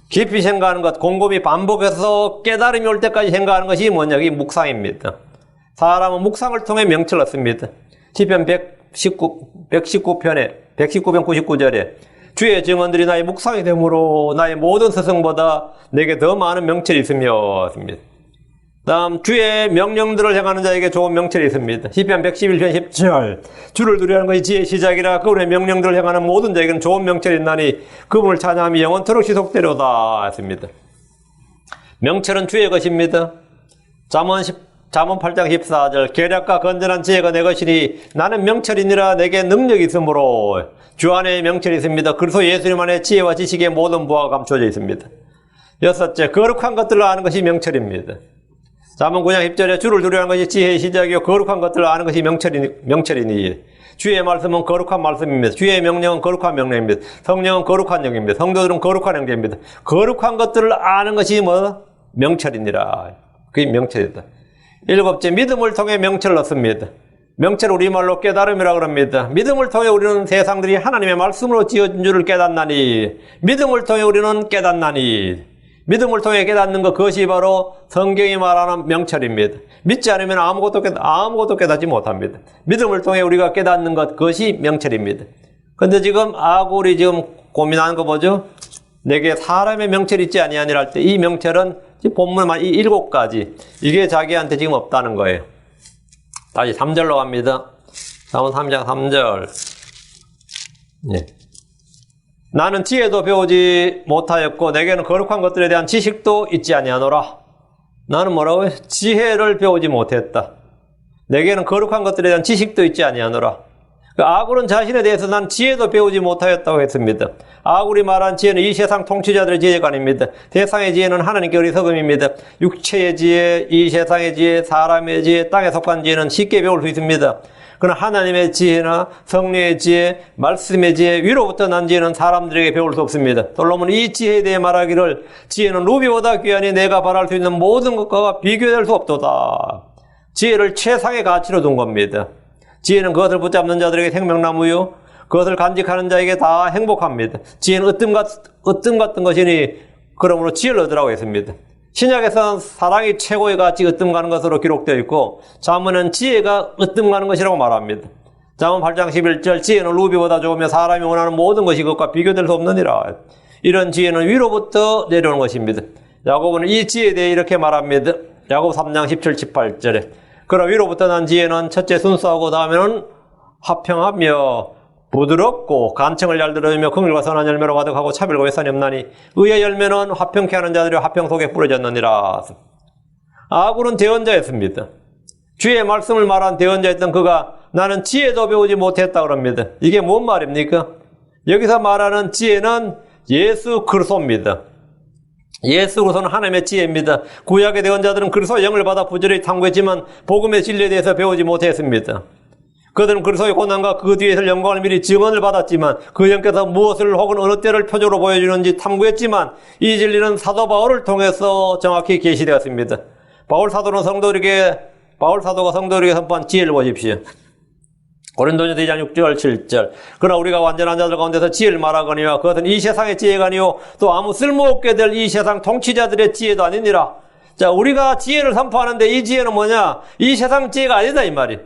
깊이 생각하는 것, 곰곰이 반복해서 깨달음이 올 때까지 생각하는 것이 뭐냐? 이게 묵상입니다. 사람은 묵상을 통해 명철을 얻습니다. 시편 119편 99절에 주의 증언들이 나의 묵상이 되므로 나의 모든 스승보다 내게 더 많은 명철이 있으며 습니다. 다음 주의 명령들을 행하는 자에게 좋은 명철이 있습니다. 시편 111편 10절 주를 두려워하는 것이 지혜의 시작이라 그분의 명령들을 행하는 모든 자에게는 좋은 명철이 있나니 그분을 찬양함이 영원토록 지속되려다 했습니다. 명철은 주의 것입니다. 잠언 8장 14절 계략과 건전한 지혜가 내 것이니 나는 명철이니라 내게 능력이 있으므로. 주 안에 명철이 있습니다. 그리스도 예수님 안에 지혜와 지식의 모든 부하가 감춰져 있습니다. 여섯째, 거룩한 것들을 아는 것이 명철입니다. 잠언 9장 10절에 주를 두려워하는 것이 지혜의 시작이요 거룩한 것들을 아는 것이 명철이니. 주의 말씀은 거룩한 말씀입니다. 주의 명령은 거룩한 명령입니다. 성령은 거룩한 영입니다. 성도들은 거룩한 형제입니다. 거룩한 것들을 아는 것이 명철이니라. 그게 명철이다. 일곱째, 믿음을 통해 명철을 얻습니다. 명철 우리말로 깨달음이라고 합니다. 믿음을 통해 우리는 세상들이 하나님의 말씀으로 지어진 줄을 깨닫나니. 믿음을 통해 우리는 깨닫나니. 믿음을 통해 깨닫는 것, 그것이 바로 성경이 말하는 명철입니다. 믿지 않으면 아무것도 깨닫지 못합니다. 믿음을 통해 우리가 깨닫는 것, 그것이 명철입니다. 근데 지금 아굴이 고민하는 거 뭐죠? 내게 사람의 명철이 있지 아니하니라 할 때 이 명철은 본문만 이 7가지, 이게 자기한테 지금 없다는 거예요. 다시 3절로 갑니다. 잠언 3장 3절. 네. 나는 지혜도 배우지 못하였고 내게는 거룩한 것들에 대한 지식도 있지 아니하노라. 나는 뭐라고요? 지혜를 배우지 못했다. 내게는 거룩한 것들에 대한 지식도 있지 아니하노라. 아굴은 자신에 대해서 난 지혜도 배우지 못하였다고 했습니다. 아굴이 말한 지혜는 이 세상 통치자들의 지혜가 아닙니다. 세상의 지혜는 하나님께 어리석음입니다. 육체의 지혜, 이 세상의 지혜, 사람의 지혜, 땅에 속한 지혜는 쉽게 배울 수 있습니다. 그러나 하나님의 지혜나 성령의 지혜, 말씀의 지혜, 위로부터 난 지혜는 사람들에게 배울 수 없습니다. 솔로몬은 이 지혜에 대해 말하기를 지혜는 루비보다 귀하니 내가 바랄 수 있는 모든 것과 비교될 수 없도다. 지혜를 최상의 가치로 둔 겁니다. 지혜는 그것을 붙잡는 자들에게 생명나무요 그것을 간직하는 자에게 다 행복합니다. 지혜는 으뜸 같은 것이니 그러므로 지혜를 얻으라고 했습니다. 신약에서는 사랑이 최고의 가치 으뜸 가는 것으로 기록되어 있고 잠언은 지혜가 으뜸 가는 것이라고 말합니다. 잠언 8장 11절 지혜는 루비보다 좋으며 사람이 원하는 모든 것이 그것과 비교될 수 없느니라. 이런 지혜는 위로부터 내려오는 것입니다. 야고보는 이 지혜에 대해 이렇게 말합니다. 야고보 3장 17, 18절에 그러나 위로부터 난 지혜는 첫째 순수하고 다음에는 화평하며 부드럽고 간청을 잘 들으며 긍휼과 선한 열매로 가득하고 차별과 외산이 없나니 의의 열매는 화평케 하는 자들이 화평 속에 뿌려졌느니라. 아굴은 대언자였습니다. 주의 말씀을 말한 대언자였던 그가 나는 지혜도 배우지 못했다 그럽니다. 이게 뭔 말입니까? 여기서 말하는 지혜는 예수 그리스도입니다. 예수 그리스도는 하나님의 지혜입니다. 구약의 대언자들은 그리스도의 영을 받아 부지런히 탐구했지만 복음의 진리에 대해서 배우지 못했습니다. 그들은 그리스도의 고난과 그 뒤에 있을 영광을 미리 증언을 받았지만 그 영께서 무엇을 혹은 어느 때를 표적으로 보여주는지 탐구했지만 이 진리는 사도 바울을 통해서 정확히 계시되었습니다. 바울 사도가 성도들에게 선포한 지혜를 보십시오. 고린도전서 2장 6절 7절 그러나 우리가 완전한 자들 가운데서 지혜를 말하거니와 그것은 이 세상의 지혜가 아니요 또 아무 쓸모없게 될 이 세상 통치자들의 지혜도 아니니라. 자, 우리가 지혜를 선포하는데 이 지혜는 뭐냐? 이 세상 지혜가 아니다 이 말이.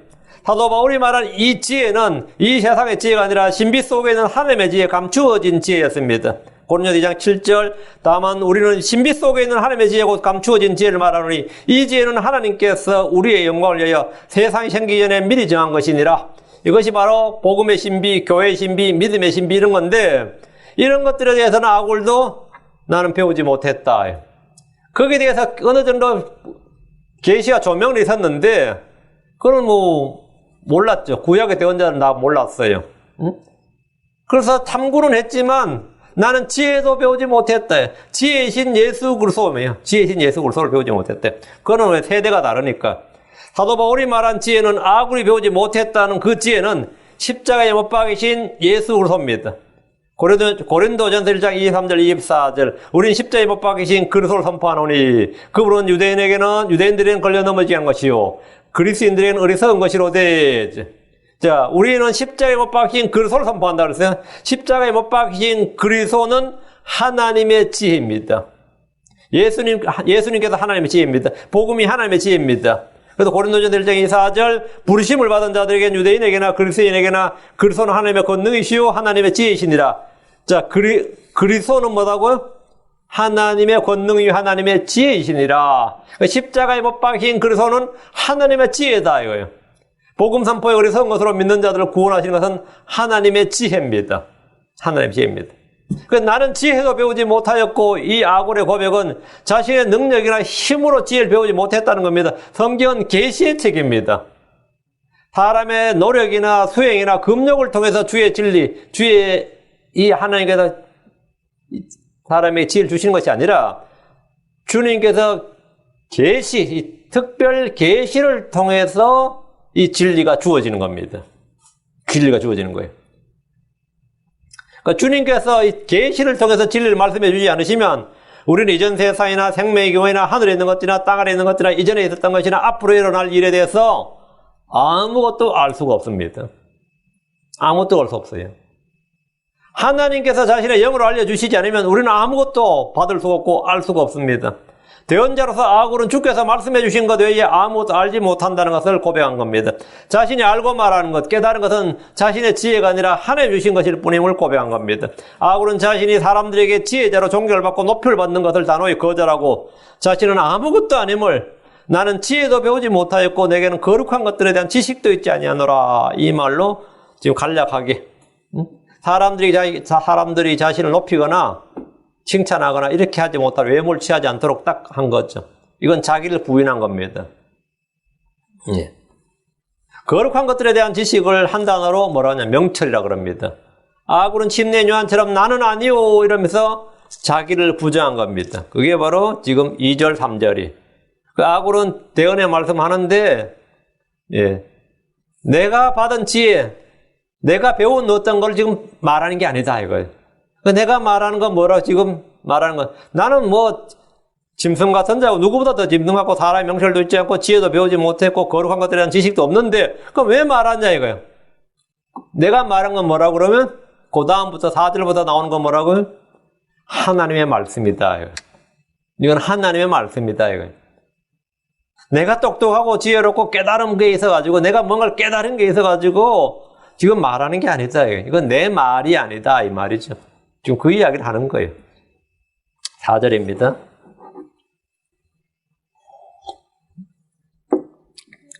사도 바울이 말한 이 지혜는 이 세상의 지혜가 아니라 신비 속에 있는 하나님의 지혜에 감추어진 지혜였습니다. 고린도서 2장 7절 다만 우리는 신비 속에 있는 하나님의 지혜 곧 감추어진 지혜를 말하노니 이 지혜는 하나님께서 우리의 영광을 위하여 세상이 생기기 전에 미리 정한 것이니라. 이것이 바로 복음의 신비, 교회의 신비, 믿음의 신비 이런 건데 이런 것들에 대해서는 아굴도 나는 배우지 못했다. 거기에 대해서 어느 정도 계시와 조명이 있었는데 그건 몰랐죠. 구약의 대언자는 다 몰랐어요. 응? 그래서 탐구는 했지만 나는 지혜도 배우지 못했다. 지혜이신 예수 그리스도예요. 지혜이신 예수 그리스도를 배우지 못했대. 그거는 왜 세대가 다르니까. 사도 바울이 말한 지혜는 아굴이 배우지 못했다는 그 지혜는 십자가에 못 박이신 예수 그리스도입니다. 고린도전서 1장 23절 24절 우린 십자가에 못 박이신 그리스도를 선포하노니 그분은 유대인들에게는 걸려 넘어지게 한 것이요 그리스인들에게는 어리석은 것이로되. 자, 우리는 십자가에 못 박힌 그리스도를 선포한다 그랬어요. 십자가에 못 박힌 그리스도는 하나님의 지혜입니다. 예수님께서 하나님의 지혜입니다. 복음이 하나님의 지혜입니다. 그래서 고린도전서 1장 24절 부르심을 받은 자들에게는 유대인에게나 그리스인에게나 그리스도는 하나님의 권능이시요 하나님의 지혜이시니라. 자, 그리스도는 뭐라고요? 하나님의 권능이요 하나님의 지혜이시니라. 십자가에 못 박힌 그리스도는 하나님의 지혜다 이거예요. 복음 선포에 어리석은 것으로 믿는 자들을 구원하시는 것은 하나님의 지혜입니다. 하나님의 지혜입니다. 나는 지혜도 배우지 못하였고 이 아굴의 고백은 자신의 능력이나 힘으로 지혜를 배우지 못했다는 겁니다. 성경은 계시의 책입니다. 사람의 노력이나 수행이나 금욕을 통해서 주의 진리, 주의 이 하나님께서 사람에게 지혜를 주시는 것이 아니라 주님께서 계시, 특별 계시를 통해서 이 진리가 주어지는 겁니다. 진리가 주어지는 거예요. 그러니까 주님께서 이 계시를 통해서 진리를 말씀해 주지 않으시면 우리는 이전 세상이나 생명의 경우에나 하늘에 있는 것들이나 땅 아래 있는 것들이나 이전에 있었던 것이나 앞으로 일어날 일에 대해서 아무것도 알 수가 없습니다. 아무것도 알 수 없어요. 하나님께서 자신의 영으로 알려주시지 않으면 우리는 아무것도 받을 수가 없고 알 수가 없습니다. 대언자로서 아굴은 주께서 말씀해 주신 것 외에 아무것도 알지 못한다는 것을 고백한 겁니다. 자신이 알고 말하는 것, 깨달은 것은 자신의 지혜가 아니라 하나님 주신 것일 뿐임을 고백한 겁니다. 아굴은 자신이 사람들에게 지혜자로 존경을 받고 높임을 받는 것을 단호히 거절하고 자신은 아무것도 아님을 나는 지혜도 배우지 못하였고 내게는 거룩한 것들에 대한 지식도 있지 아니하노라. 이 말로 지금 간략하게 사람들이 자신을 높이거나 칭찬하거나 이렇게 하지 못할 외모를 취하지 않도록 딱 한 거죠. 이건 자기를 부인한 겁니다. 예. 거룩한 것들에 대한 지식을 한 단어로 뭐라 하냐 명철이라 그럽니다. 아굴은 침례 요한처럼 나는 아니요 이러면서 자기를 부정한 겁니다. 그게 바로 지금 2절 3절이 그 아굴은 대언의 말씀하는데 내가 받은 지혜 내가 배운 어떤 걸 지금 말하는 게 아니다 이거예요. 내가 말하는 건 뭐라고 지금 말하는 건 나는 짐승 같은 자고 누구보다 더 짐승 같고 사람의 명철도 있지 않고 지혜도 배우지 못했고 거룩한 것들에 대한 지식도 없는데 그럼 왜 말하냐 이거예요. 내가 말한 건 뭐라고 그러면 그 다음부터 4절부터 나오는 건 뭐라고요? 하나님의 말씀이다 이거예요. 이건 하나님의 말씀이다 이거예요. 내가 똑똑하고 지혜롭고 깨달은 게 있어가지고 내가 뭔가를 깨달은 게 있어가지고 지금 말하는 게 아니다. 이건 내 말이 아니다. 이 말이죠. 지금 그 이야기를 하는 거예요. 4절입니다.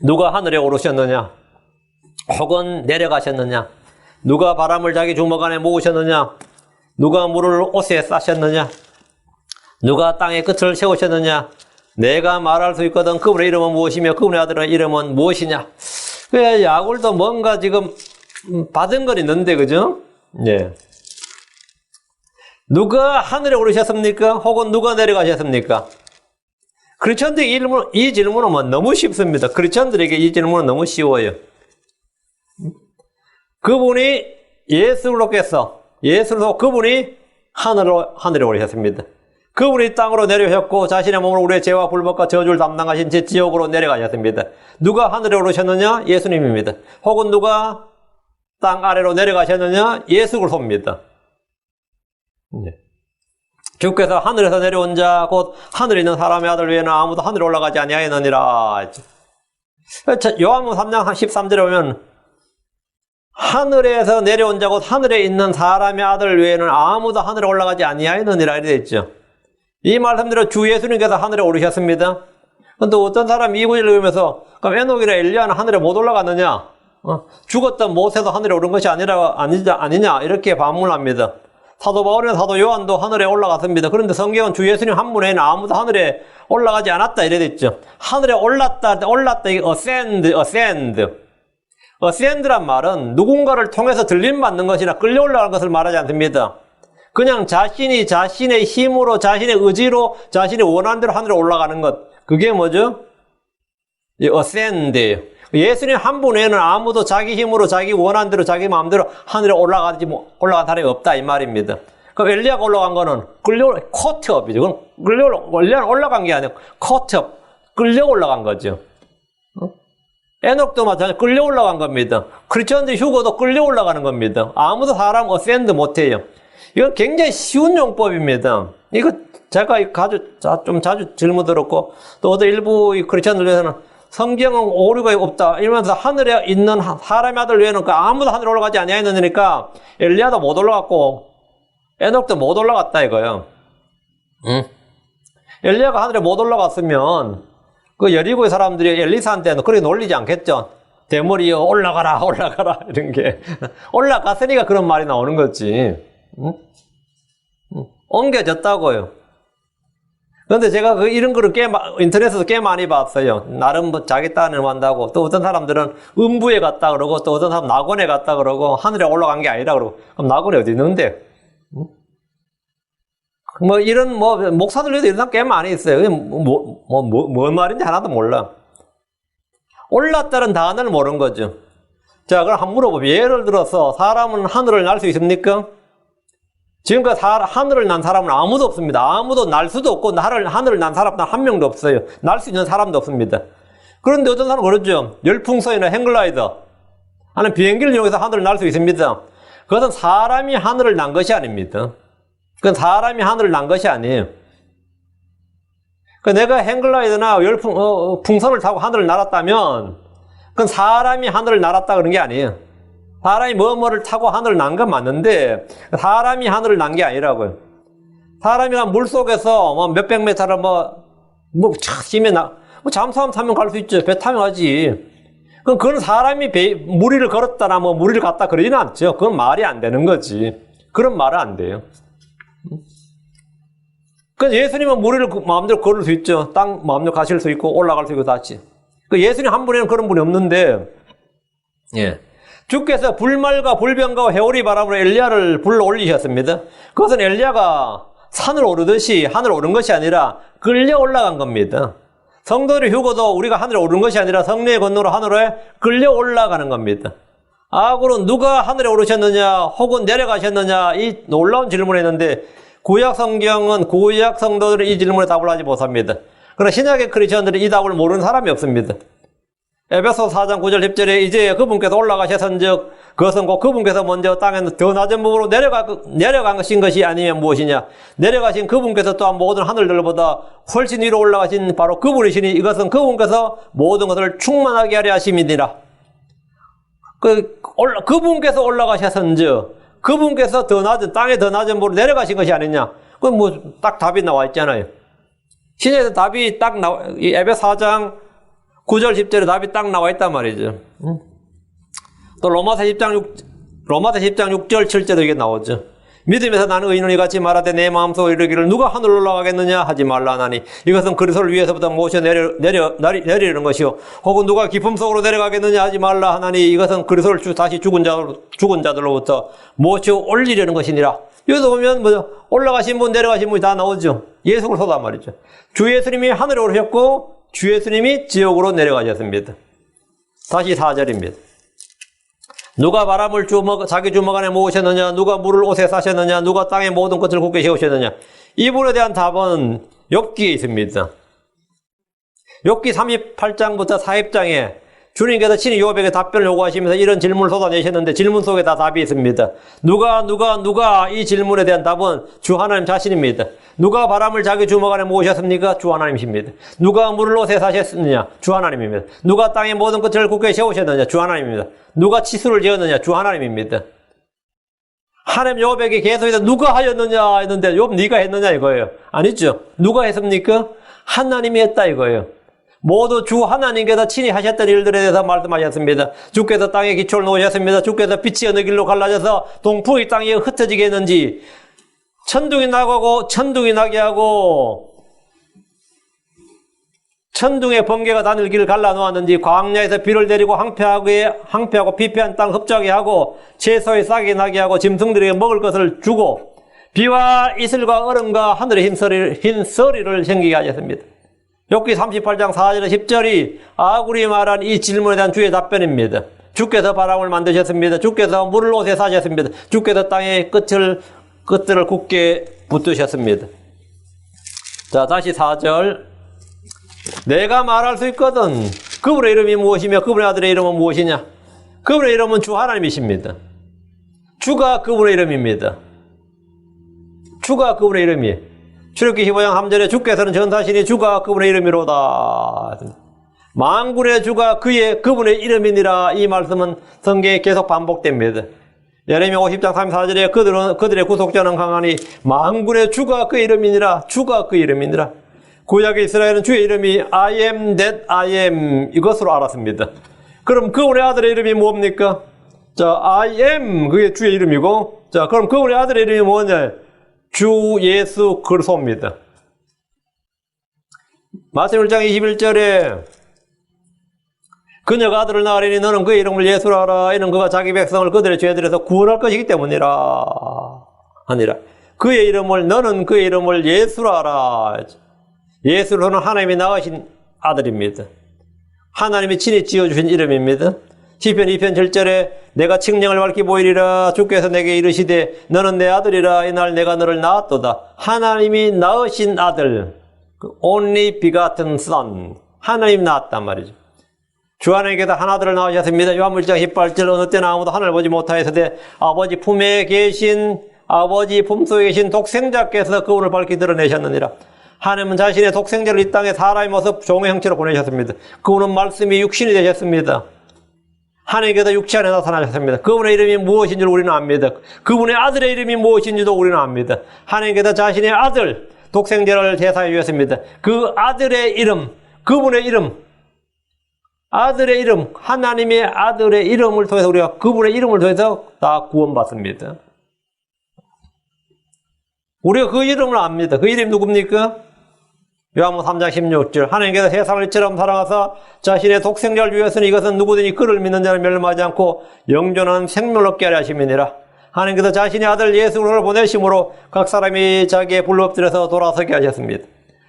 누가 하늘에 오르셨느냐? 혹은 내려가셨느냐? 누가 바람을 자기 주먹 안에 모으셨느냐? 누가 물을 옷에 싸셨느냐? 누가 땅의 끝을 세우셨느냐? 내가 말할 수 있거든. 그분의 이름은 무엇이며 그분의 아들의 이름은 무엇이냐? 그 야굴도 뭔가 지금 받은 건 있는데, 그죠? 예. 누가 하늘에 오르셨습니까? 혹은 누가 내려가셨습니까? 크리스천들에게 이 질문은 뭐 너무 쉽습니다. 크리스천들에게 이 질문은 너무 쉬워요. 그분이 예수로께서 그분이 하늘에 오르셨습니다. 그분이 땅으로 내려오셨고 자신의 몸으로 우리의 죄와 불법과 저주를 담당하신 제 지옥으로 내려가셨습니다. 누가 하늘에 오르셨느냐? 예수님입니다. 혹은 누가 땅 아래로 내려가셨느냐? 예수 그리스도입니다. 주께서 하늘에서 내려온 자 곧 하늘에 있는 사람의 아들 외에는 아무도 하늘에 올라가지 아니하였느니라. 요한복음 3장 13절에 보면 하늘에서 내려온 자 곧 하늘에 있는 사람의 아들 외에는 아무도 하늘에 올라가지 아니하였느니라 이렇게 되어 있죠. 이 말씀대로 주 예수님께서 하늘에 오르셨습니다. 그런데 어떤 사람이 이 구절을 읽으면서 그럼 에녹이나 엘리야는 하늘에 못 올라갔느냐? 죽었던 모세도 하늘에 오른 것이 아니냐? 이렇게 반문합니다. 사도 바울이나 사도 요한도 하늘에 올라갔습니다. 그런데 성경은 주 예수님 한 분에는 아무도 하늘에 올라가지 않았다 이래 됐죠. 하늘에 올랐다 이게 ascend란 말은 누군가를 통해서 들림받는 것이나 끌려 올라가는 것을 말하지 않습니다. 그냥 자신이 자신의 힘으로 자신의 의지로 자신이 원하는 대로 하늘에 올라가는 것, 그게 뭐죠? ascend예요. 예수님 한 분 외에는 아무도 자기 힘으로 자기 원하는 대로 자기 마음대로 하늘에 올라간 사람이 없다 이 말입니다. 그럼 엘리야가 올라간 거는 코트업이죠. 그건 엘리야는 올라간 게 아니고 코트업, 끌려 올라간 거죠. 에녹도 마찬가지로 끌려 올라간 겁니다. 크리스천들이 휴거도 끌려 올라가는 겁니다. 아무도 사람 어센드 못해요. 이건 굉장히 쉬운 용법입니다. 이거 제가 좀 자주 질문 들었고 또 어떤 일부 크리스천들에서는 성경은 오류가 없다 이러면서 하늘에 있는 사람의 아들 외에는 아무도 하늘에 올라가지 아니하였느니까 엘리야도 못 올라갔고 에녹도 못 올라갔다 이거예요. 엘리야가 하늘에 못 올라갔으면 그 여리고의 사람들이 엘리사한테는 그렇게 놀리지 않겠죠. 대머리 올라가라 이런 게 올라갔으니까 그런 말이 나오는 거지. 옮겨졌다고요. 그런데 제가 이런 거를 인터넷에서 꽤 많이 봤어요. 나름 뭐 자기 딴을 한다고. 또 어떤 사람들은 음부에 갔다 그러고, 또 어떤 사람 낙원에 갔다 그러고, 하늘에 올라간 게 아니라 그러고. 그럼 낙원이 어디 있는데? 뭐 이런 목사들도 이런 사람 꽤 많이 있어요. 뭔 말인지 하나도 몰라. 올랐다는 단어를 모르는 거죠. 자, 그럼 한번 물어보면 예를 들어서 사람은 하늘을 날 수 있습니까? 지금까지 하늘을 난 사람은 아무도 없습니다. 아무도 날 수도 없고 하늘을 난 사람은 한 명도 없어요. 날 수 있는 사람도 없습니다. 그런데 어떤 사람은 그러죠. 열풍선이나 행글라이더 하는 비행기를 이용해서 하늘을 날 수 있습니다. 그것은 사람이 하늘을 난 것이 아닙니다. 그건 사람이 하늘을 난 것이 아니에요. 내가 행글라이더나 풍선을 타고 하늘을 날았다면 그건 사람이 하늘을 날았다 그런 게 아니에요. 사람이 뭐뭐를 타고 하늘을 난 건 맞는데 사람이 하늘을 난 게 아니라고요. 사람이 물속에서 몇백 미터를 잠수함 타면 갈 수 있죠. 배 타면 가지. 그건 사람이 무리를 걸었다나 무리를 갔다 그러지는 않죠. 그건 말이 안 되는 거지. 그런 말은 안 돼요. 예수님은 무리를 마음대로 걸을 수 있죠. 땅 마음대로 가실 수 있고 올라갈 수 있고 다지. 예수님 한 분에는 그런 분이 없는데, 예. 주께서 불말과 불병과 회오리 바람으로 엘리야를 불러 올리셨습니다. 그것은 엘리야가 산을 오르듯이 하늘 오른 것이 아니라 끌려 올라간 겁니다. 성도들의 휴거도 우리가 하늘에 오른 것이 아니라 성령의 건너로 하늘에 끌려 올라가는 겁니다. 그럼 누가 하늘에 오르셨느냐 혹은 내려가셨느냐 이 놀라운 질문을 했는데 구약 성경은 구약 성도들은 이 질문에 답을 하지 못합니다. 그러나 신약의 크리스천들은 이 답을 모르는 사람이 없습니다. 에베소 4장 9절 10절에 이제 그분께서 올라가셨은즉 그것은 곧 그분께서 먼저 땅에서 더 낮은 부분으로 내려간 것이 아니면 무엇이냐. 내려가신 그분께서 또한 모든 하늘들보다 훨씬 위로 올라가신 바로 그분이시니 이것은 그분께서 모든 것을 충만하게 하려 하심이니라. 그분께서 올라가셔서인저 그분께서 더 낮은 땅에 더 낮은 곳으로 내려가신 것이 아니냐. 그건 뭐 딱 답이 나와 있잖아요. 신약에서 답이 딱 나와, 이 에베소 4장 9절 10절에 답이 딱 나와 있단 말이죠. 또 로마서 10장 6절 7절도 이게 나오죠. 믿음에서 나는 의인이 같이 말하되 내 마음속에 이르기를 누가 하늘로 올라가겠느냐 하지 말라 하나니 이것은 그리스도를 위해서부터 모셔 내리는 것이요 혹은 누가 기쁨 속으로 내려가겠느냐 하지 말라 하나니 이것은 그리스도를 다시 죽은 자들로부터 모셔 올리려는 것이니라. 여기서 보면 뭐죠? 올라가신 분 내려가신 분이 다 나오죠. 예수 그리스도란 말이죠. 주 예수님이 하늘에 오르셨고 주 예수님이 지옥으로 내려가셨습니다. 다시 4절입니다. 누가 바람을 자기 주먹 안에 모으셨느냐? 누가 물을 옷에 싸셨느냐? 누가 땅의 모든 것을 굳게 세우셨느냐? 이 부분에 대한 답은 욥기에 있습니다. 욥기 38장부터 40장에 주님께서 친히 욥에게 답변을 요구하시면서 이런 질문을 쏟아내셨는데 질문 속에 다 답이 있습니다. 누가 이 질문에 대한 답은 주 하나님 자신입니다. 누가 바람을 자기 주먹 안에 모으셨습니까? 주 하나님이십니다. 누가 물을 옷에 사셨느냐? 주 하나님입니다. 누가 땅의 모든 것을 굳게 세우셨느냐? 주 하나님입니다. 누가 치수를 지었느냐? 주 하나님입니다. 하나님 욥에게 계속해서 누가 하였느냐 했는데 욥 네가 했느냐 이거예요. 아니죠. 누가 했습니까? 하나님이 했다 이거예요. 모두 주 하나님께서 친히 하셨던 일들에 대해서 말씀하셨습니다. 주께서 땅에 기초를 놓으셨습니다. 주께서 빛이 어느 길로 갈라져서 동풍이 땅에 흩어지게 했는지 천둥이 나게 하고 천둥의 번개가 다닐 길을 갈라놓았는지 광야에서 비를 내리고 항폐하고 피폐한 땅 흡족하게 하고 채소에 싹이 나게 하고 짐승들에게 먹을 것을 주고 비와 이슬과 얼음과 하늘의 흰 서리를 생기게 하셨습니다. 욥기 38장 4절에 10절이 아굴이 말한 이 질문에 대한 주의 답변입니다. 주께서 바람을 만드셨습니다. 주께서 물을 옷에 사셨습니다. 주께서 땅의 끝들을 굳게 붙드셨습니다. 자, 다시 4절. 내가 말할 수 있거든. 그분의 이름이 무엇이며 그분의 아들의 이름은 무엇이냐? 그분의 이름은 주 하나님이십니다. 주가 그분의 이름입니다. 주가 그분의 이름이에요. 출애굽기 15장 3절에 주께서는 전사시니 주가 그분의 이름이로다. 만군의 주가 그분의 이름이니라. 이 말씀은 성경에 계속 반복됩니다. 예레미야 50장 34절에 그들의 구속자는 강하니 만군의 주가 그 이름이니라. 주가 그 이름이니라. 구약의 이스라엘은 주의 이름이 I am that I am 이것으로 알았습니다. 그럼 그분의 아들의 이름이 뭡니까? 자, I am 그게 주의 이름이고, 자, 그럼 그분의 아들의 이름이 뭐냐? 주 예수 그리스도입니다. 마태복음 1장 21절에 그녀가 아들을 낳으리니 너는 그의 이름을 예수라 하라. 이는 그가 자기 백성을 그들의 죄들에서 구원할 것이기 때문이라 하니라. 너는 그의 이름을 예수라 하라. 예수로는 하나님이 낳으신 아들입니다. 하나님이 친히 지어주신 이름입니다. 시편 2편 7절에 내가 칙령을 밝히 보이리라. 주께서 내게 이르시되 너는 내 아들이라. 이날 내가 너를 낳았도다. 하나님이 낳으신 아들, only begotten son, 하나님 낳았단 말이죠. 주 하나님께서 한 아들을 낳으셨습니다. 요한복음 1장 18절 어느 때나 아무도 하늘을 보지 못하였으되 아버지 품속에 계신 독생자께서 그분을 밝히 드러내셨느니라. 하나님은 자신의 독생자를 이 땅에 사람의 모습 종의 형체로 보내셨습니다. 그분은 말씀이 육신이 되셨습니다. 하나님께서 육체 안에 나타나셨습니다. 그분의 이름이 무엇인 줄 우리는 압니다. 그분의 아들의 이름이 무엇인지도 우리는 압니다. 하나님께서 자신의 아들, 독생자를 세상에 주셨습니다. 그 아들의 이름, 그분의 이름, 아들의 이름, 하나님의 아들의 이름을 통해서 우리가 그분의 이름을 통해서 다 구원받습니다. 우리가 그 이름을 압니다. 그 이름이 누굽니까? 요한복음 3장 16절 하나님께서 세상을 이처럼 사랑하사 자신의 독생자를 주셨으니 이것은 누구든지 그를 믿는 자는 멸망하지 않고 영존한 생명을 얻게 하려 하심이니라. 하나님께서 자신의 아들 예수 그리스도를 보내심으로 각 사람이 자기의 불로 엎드려서 돌아서게 하셨습니다.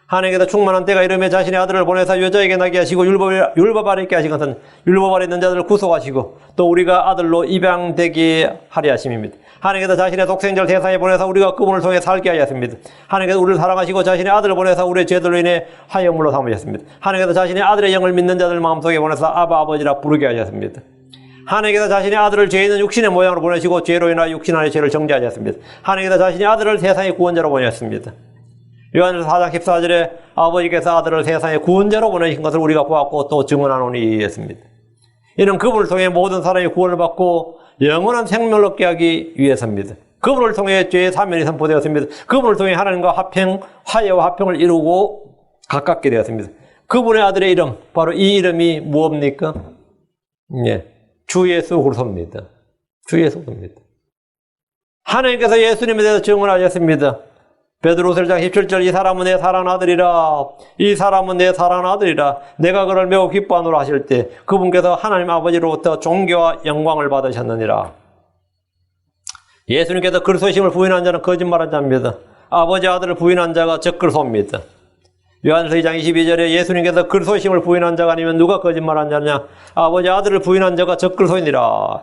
하나님께서 충만한 때가 이르매 자신의 아들을 보내사 여자에게 나게 하시고 율법 아래 있게 하신 것은 율법 아래 있는 자들을 구속하시고 또 우리가 아들로 입양되게 하려 하심입니다. 하나님께서 자신의 독생자를 세상에 보내사 우리가 그분을 통해 살게 하였습니다. 하나님께서 우리를 사랑하시고 자신의 아들을 보내사 우리의 죄들로 인해 화형물로 삼으셨습니다. 하나님께서 자신의 아들의 영을 믿는 자들 마음속에 보내사 아바 아버지라 부르게 하셨습니다. 하나님께서 자신의 아들을 죄 있는 육신의 모양으로 보내시고 죄로 인하여 육신 안의 죄를 정죄하셨습니다. 하나님께서 자신의 아들을 세상의 구원자로 보내셨습니다. 요한일서 4장 14절에 아버지께서 아들을 세상의 구원자로 보내신 것을 우리가 보았고 또 증언하노니 했습니다. 이는 그분을 통해 모든 사람이 구원을 받고 영원한 생명을 얻게 하기 위해서입니다. 그분을 통해 죄의 사면이 선포되었습니다. 그분을 통해 하나님과 화해와 화평을 이루고 가깝게 되었습니다. 그분의 아들의 이름, 바로 이 이름이 무엇입니까? 예, 주 예수 그리스도입니다. 주 예수 그리스도입니다. 하나님께서 예수님에 대해서 증언하셨습니다. 베드로후서 1장 17절 이 사람은 내 사랑하는 아들이라 이 사람은 내 사랑하는 아들이라 내가 그를 매우 기뻐하노라 하실 때 그분께서 하나님 아버지로부터 존귀와 영광을 받으셨느니라. 예수님께서 그리스도심을 부인한 자는 거짓말한 자입니다. 아버지 아들을 부인한 자가 적그리스도입니다. 요한일서 2장 22절에 예수님께서 그리스도심을 부인한 자가 아니면 누가 거짓말한 자냐? 아버지 아들을 부인한 자가 적그리스도이니라.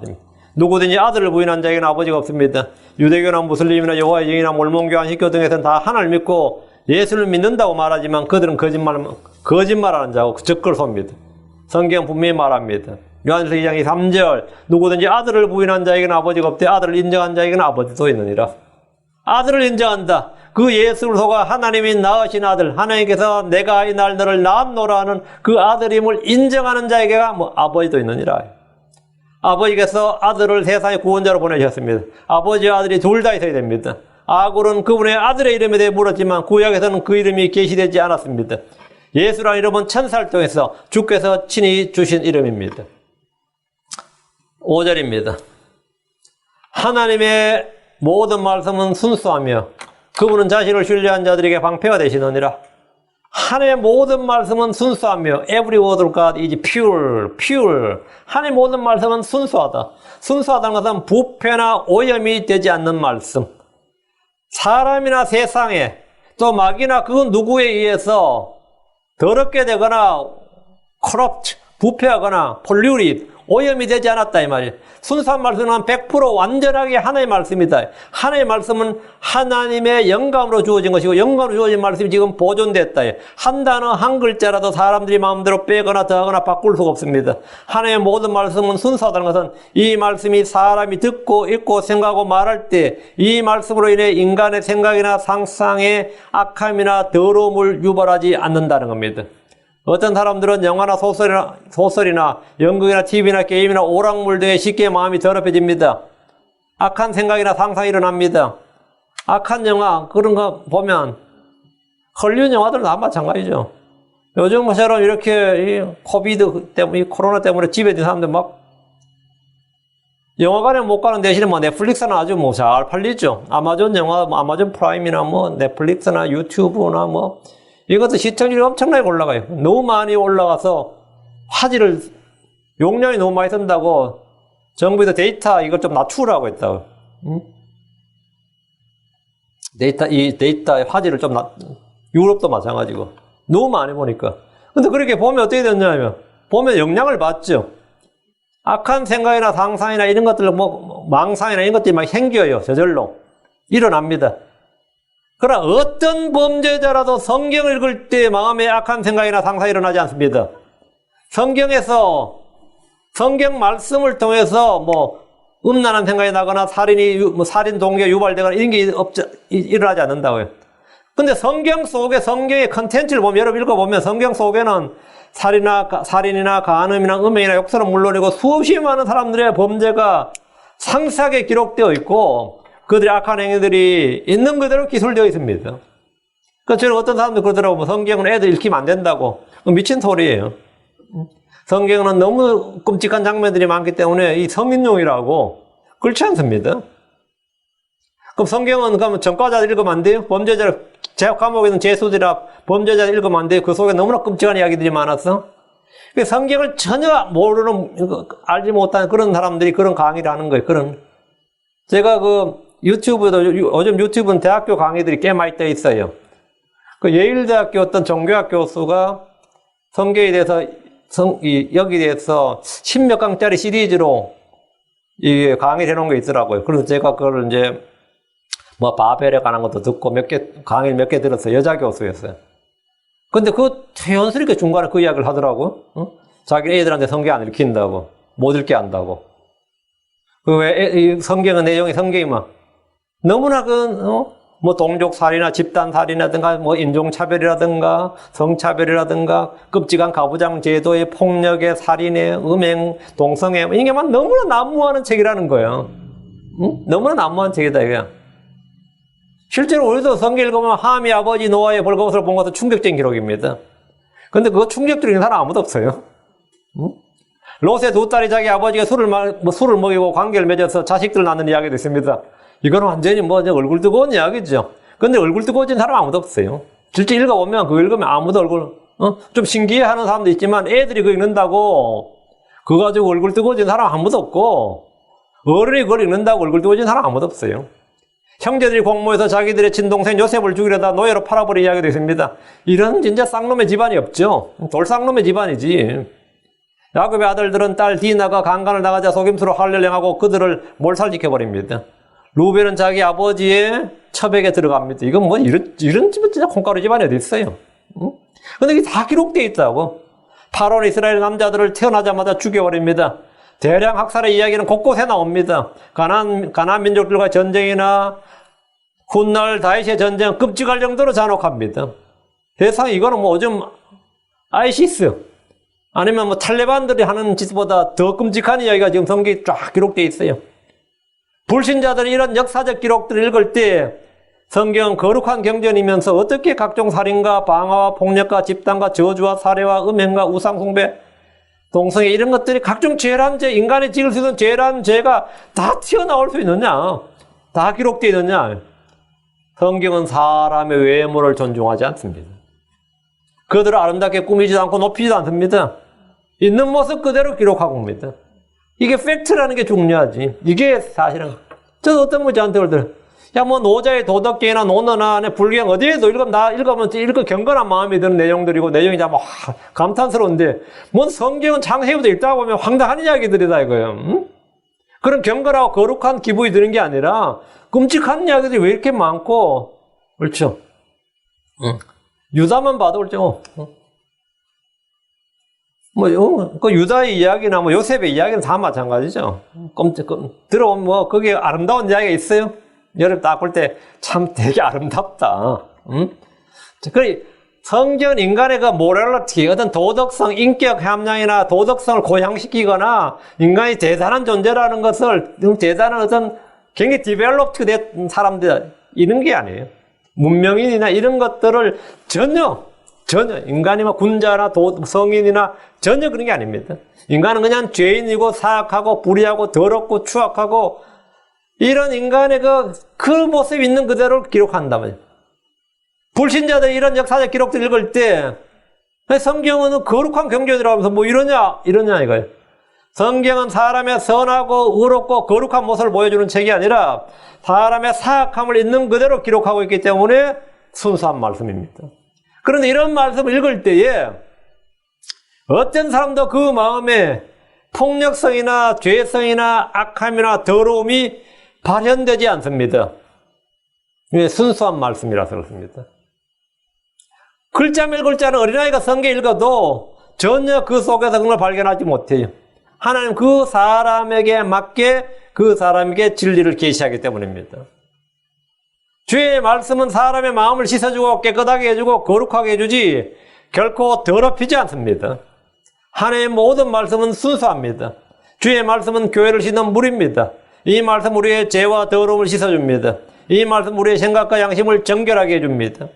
누구든지 아들을 부인한 자에게는 아버지가 없습니다. 유대교나 무슬림이나 여호와의 증인이나 몰몬교와 히교 등에서는 다 하나님을 믿고 예수를 믿는다고 말하지만 그들은 거짓말하는 자고 적그리스도입니다. 성경 분명히 말합니다. 요한일서 2장 3절 누구든지 아들을 부인한 자에게는 아버지가 없되 아들을 인정한 자에게는 아버지도 있느니라. 아들을 인정한다. 그 예수 그리스도가 하나님이 낳으신 아들, 하나님께서 내가 이 날 너를 낳았노라 하는 그 아들임을 인정하는 자에게가 아버지도 있느니라. 아버지께서 아들을 세상의 구원자로 보내셨습니다. 아버지와 아들이 둘 다 있어야 됩니다. 아굴은 그분의 아들의 이름에 대해 물었지만 구약에서는 그 이름이 계시되지 않았습니다. 예수라는 이름은 천사를 통해서 주께서 친히 주신 이름입니다. 5절입니다. 하나님의 모든 말씀은 순수하며 그분은 자신을 신뢰한 자들에게 방패가 되시느니라. 하나님의 모든 말씀은 순수하며 every word of God is pure. 하나님의 모든 말씀은 순수하다. 순수하다는 것은 부패나 오염이 되지 않는 말씀. 사람이나 세상에 또 막이나 그 누구에 의해서 더럽게 되거나 corrupt, 부패하거나 polluted, 오염이 되지 않았다 이 말이에요. 순수한 말씀은 100% 완전하게 하나님의 말씀이다. 하나님의 말씀은 하나님의 영감으로 주어진 것이고 영감으로 주어진 말씀이 지금 보존됐다. 한 단어 한 글자라도 사람들이 마음대로 빼거나 더하거나 바꿀 수가 없습니다. 하나님의 모든 말씀은 순수하다는 것은 이 말씀이 사람이 듣고 읽고 생각하고 말할 때 이 말씀으로 인해 인간의 생각이나 상상의 악함이나 더러움을 유발하지 않는다는 겁니다. 어떤 사람들은 영화나 소설이나 연극이나 TV나 게임이나 오락물 등에 쉽게 마음이 더럽혀집니다. 악한 생각이나 상상이 일어납니다. 악한 영화 그런 거 보면 헐리우드 영화들은 다 마찬가지죠. 요즘처럼 이렇게 이 코비드 때문에 이 코로나 때문에 집에 있는 사람들 막 영화관에 못 가는 대신에 뭐 넷플릭스는 아주 뭐 잘 팔리죠. 아마존 영화, 아마존 프라임이나 뭐 넷플릭스나 유튜브나 뭐 이것도 시청률이 엄청나게 올라가요. 너무 많이 올라가서 화질을 용량이 너무 많이 쓴다고 정부에서 데이터 이걸 좀 낮추라고 했다고. 데이터의 화질을 좀 유럽도 마찬가지고 너무 많이 보니까. 근데 그렇게 보면 어떻게 되냐면 보면 영향을 받죠. 악한 생각이나 상상이나 이런 것들 뭐 망상이나 이런 것들이 막 생겨요. 저절로 일어납니다. 그러나 어떤 범죄자라도 성경을 읽을 때 마음에 악한 생각이나 상상이 일어나지 않습니다. 성경에서 성경 말씀을 통해서 뭐 음란한 생각이 나거나 살인 동기가 유발되거나 이런 게 일어나지 않는다고요. 근데 성경 속에 성경의 컨텐츠를 보면 여러분 읽어보면 성경 속에는 살인이나 간음이나 음행이나 욕설은 물론이고 수없이 많은 사람들의 범죄가 상세하게 기록되어 있고 그들의 악한 행위들이 있는 그대로 기술되어 있습니다. 그러니까 저는 어떤 사람들 그러더라고. 뭐 성경은 애들 읽히면 안 된다고. 미친 소리예요. 성경은 너무 끔찍한 장면들이 많기 때문에 이 성인용이라고 그렇지 않습니다. 그럼 성경은 그러면 전과자들 읽으면 안 돼요? 범죄자를 제약 감옥에 있는 죄수들이나 범죄자들 읽으면 안 돼요? 그 속에 너무나 끔찍한 이야기들이 많아서. 성경을 전혀 모르는, 알지 못하는 그런 사람들이 그런 강의를 하는 거예요. 제가 유튜브도, 요즘 유튜브는 대학교 강의들이 꽤 많이 떠 있어요. 예일대학교 어떤 종교학 교수가 성경에 대해서, 여기에 대해서 10몇 강짜리 시리즈로 이 강의를 해놓은 게 있더라고요. 그래서 제가 그걸 이제, 바벨에 관한 것도 듣고 강의를 몇 개 들었어요. 여자 교수였어요. 근데 자연스럽게 중간에 그 이야기를 하더라고. 자기 애들한테 성경 안 읽힌다고. 못 읽게 한다고. 성경의 내용이 성경이 너무나 뭐 동족살이나 집단살이라든가 뭐 인종차별이라든가 성차별이라든가 끔찍한 가부장 제도의 폭력의 살인의 음행, 동성애 이게만 너무나 난무하는 책이라는 거예요. 응? 너무나 난무한 책이다 이게. 실제로 우리도 성경 읽으면 함이 아버지 노아의 벌거벗을 본 것도 충격적인 기록입니다. 근데 그거 충격적인 사람 아무도 없어요. 응? 롯의 두 딸이 자기 아버지가 술을 먹이고 관계를 맺어서 자식들 낳는 이야기도 있습니다. 이건 완전히 뭐 얼굴 뜨거운 이야기죠. 근데 얼굴 뜨거워진 사람 아무도 없어요. 실제 읽어보면 그거 읽으면 아무도 좀 신기해하는 사람도 있지만 애들이 그거 읽는다고 그거 가지고 얼굴 뜨거워진 사람 아무도 없고 어른이 그걸 읽는다고 얼굴 뜨거워진 사람 아무도 없어요. 형제들이 공모해서 자기들의 친동생 요셉을 죽이려다 노예로 팔아버린 이야기도 있습니다. 이런 진짜 쌍놈의 집안이 없죠. 돌쌍놈의 집안이지. 야곱의 아들들은 딸 디나가 강간을 당하자 속임수로 할례를 행하고 그들을 몰살시켜버립니다. 루벤은 자기 아버지의 처백에 들어갑니다. 이건 뭐 이런 집은 진짜 콩가루 집안이 어디 있어요? 응? 근데 이게 다 기록되어 있다고. 파라오는 이스라엘 남자들을 태어나자마자 죽여버립니다. 대량 학살의 이야기는 곳곳에 나옵니다. 가나안 민족들과 전쟁이나 훗날 다윗의 전쟁 끔찍할 정도로 잔혹합니다. 세상에 이거는 뭐 요즘 아이시스 아니면 뭐 탈레반들이 하는 짓보다 더 끔찍한 이야기가 지금 성경에 쫙 기록되어 있어요. 불신자들이 이런 역사적 기록들을 읽을 때 성경은 거룩한 경전이면서 어떻게 각종 살인과 방화와 폭력과 집단과 저주와 살해와 음행과 우상숭배, 동성애 이런 것들이 각종 죄란 죄, 인간이 지을 수 있는 죄란 죄가 다 튀어나올 수 있느냐? 다 기록되어 있느냐? 성경은 사람의 외모를 존중하지 않습니다. 그들을 아름답게 꾸미지도 않고 높이지도 않습니다. 있는 모습 그대로 기록하고 옵니다. 이게 팩트라는 게 중요하지. 이게 사실은. 저도 어떤 분이 저한테 그러더라고요. 야, 뭐, 노자의 도덕계나 논어나 불경 어디에도 읽으면 경건한 마음이 드는 내용들이고, 내용이 참 감탄스러운데, 뭔 성경은 창세기부터 읽다 보면 황당한 이야기들이다 이거예요. 응? 그런 경건하고 거룩한 기분이 드는 게 아니라, 끔찍한 이야기들이 왜 이렇게 많고, 그렇죠? 응. 유다만 봐도 그렇죠. 그 유다의 이야기나 요셉의 이야기는 다 마찬가지죠. 들어오면 거기에 아름다운 이야기가 있어요? 여러분 딱 볼 때 참 되게 아름답다. 응? 그래, 성경은 인간의 그 모랄리티, 어떤 도덕성, 인격 함량이나 도덕성을 고양시키거나 인간이 대단한 존재라는 것을 대단한 어떤 굉장히 디벨롭트 된 사람들 이런 게 아니에요. 문명인이나 이런 것들을 전혀 인간이 뭐 군자나 성인이나 전혀 그런 게 아닙니다. 인간은 그냥 죄인이고 사악하고 불의하고 더럽고 추악하고 이런 인간의 그 모습이 있는 그대로 기록한다면 불신자들이 이런 역사적 기록들 읽을 때 성경은 거룩한 경전이라고 하면서 뭐 이러냐 이거예요. 성경은 사람의 선하고 의롭고 거룩한 모습을 보여주는 책이 아니라 사람의 사악함을 있는 그대로 기록하고 있기 때문에 순수한 말씀입니다. 그런데 이런 말씀을 읽을 때에 어떤 사람도 그 마음에 폭력성이나 죄성이나 악함이나 더러움이 발현되지 않습니다. 순수한 말씀이라서 그렇습니다. 글자면 글자는 어린아이가 성경 읽어도 전혀 그 속에서 그걸 발견하지 못해요. 하나님 그 사람에게 맞게 그 사람에게 진리를 계시하기 때문입니다. 주의 말씀은 사람의 마음을 씻어주고 깨끗하게 해주고 거룩하게 해주지 결코 더럽히지 않습니다. 하나님의 모든 말씀은 순수합니다. 주의 말씀은 교회를 씻는 물입니다. 이 말씀 우리의 죄와 더러움을 씻어줍니다. 이 말씀 우리의 생각과 양심을 정결하게 해줍니다.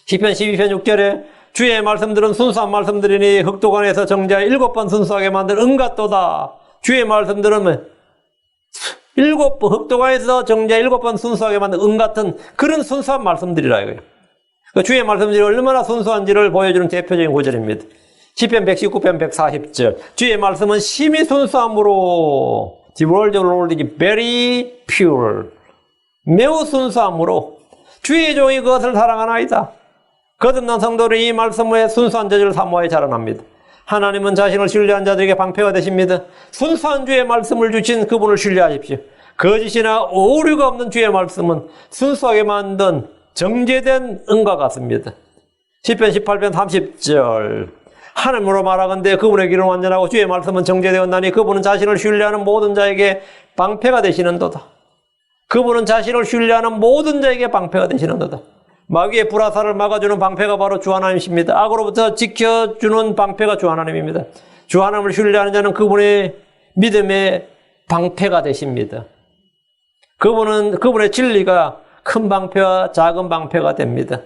시편 12편 6절에 주의 말씀들은 순수한 말씀들이니 흑도관에서 정자 7번 순수하게 만든 은같도다. 주의 말씀들은 흑도관에서 정자 7번 순수하게 만든 은같은 그런 순수한 말씀들이라 이거예요. 그러니까 주의 말씀들이 얼마나 순수한지를 보여주는 대표적인 구절입니다. 시편 119편 140절 주의 말씀은 심히 순수함으로 The word of the Lord is very pure. 매우 순수함으로 주의 종이 그것을 사랑하나이다. 거듭난 성도는 이 말씀의 순수한 저주를 사모하여 자라납니다. 하나님은 자신을 신뢰한 자들에게 방패가 되십니다. 순수한 주의 말씀을 주신 그분을 신뢰하십시오. 거짓이나 오류가 없는 주의 말씀은 순수하게 만든 정제된 은과 같습니다. 시편 18편 30절 하나님으로 말하건대 그분의 길은 완전하고 주의 말씀은 정제되었나니 그분은 자신을 신뢰하는 모든 자에게 방패가 되시는도다. 그분은 자신을 신뢰하는 모든 자에게 방패가 되시는도다. 마귀의 불화살을 막아주는 방패가 바로 주 하나님이십니다. 악으로부터 지켜주는 방패가 주 하나님입니다. 주 하나님을 신뢰하는 자는 그분의 믿음의 방패가 되십니다. 그분의 진리가 큰 방패와 작은 방패가 됩니다.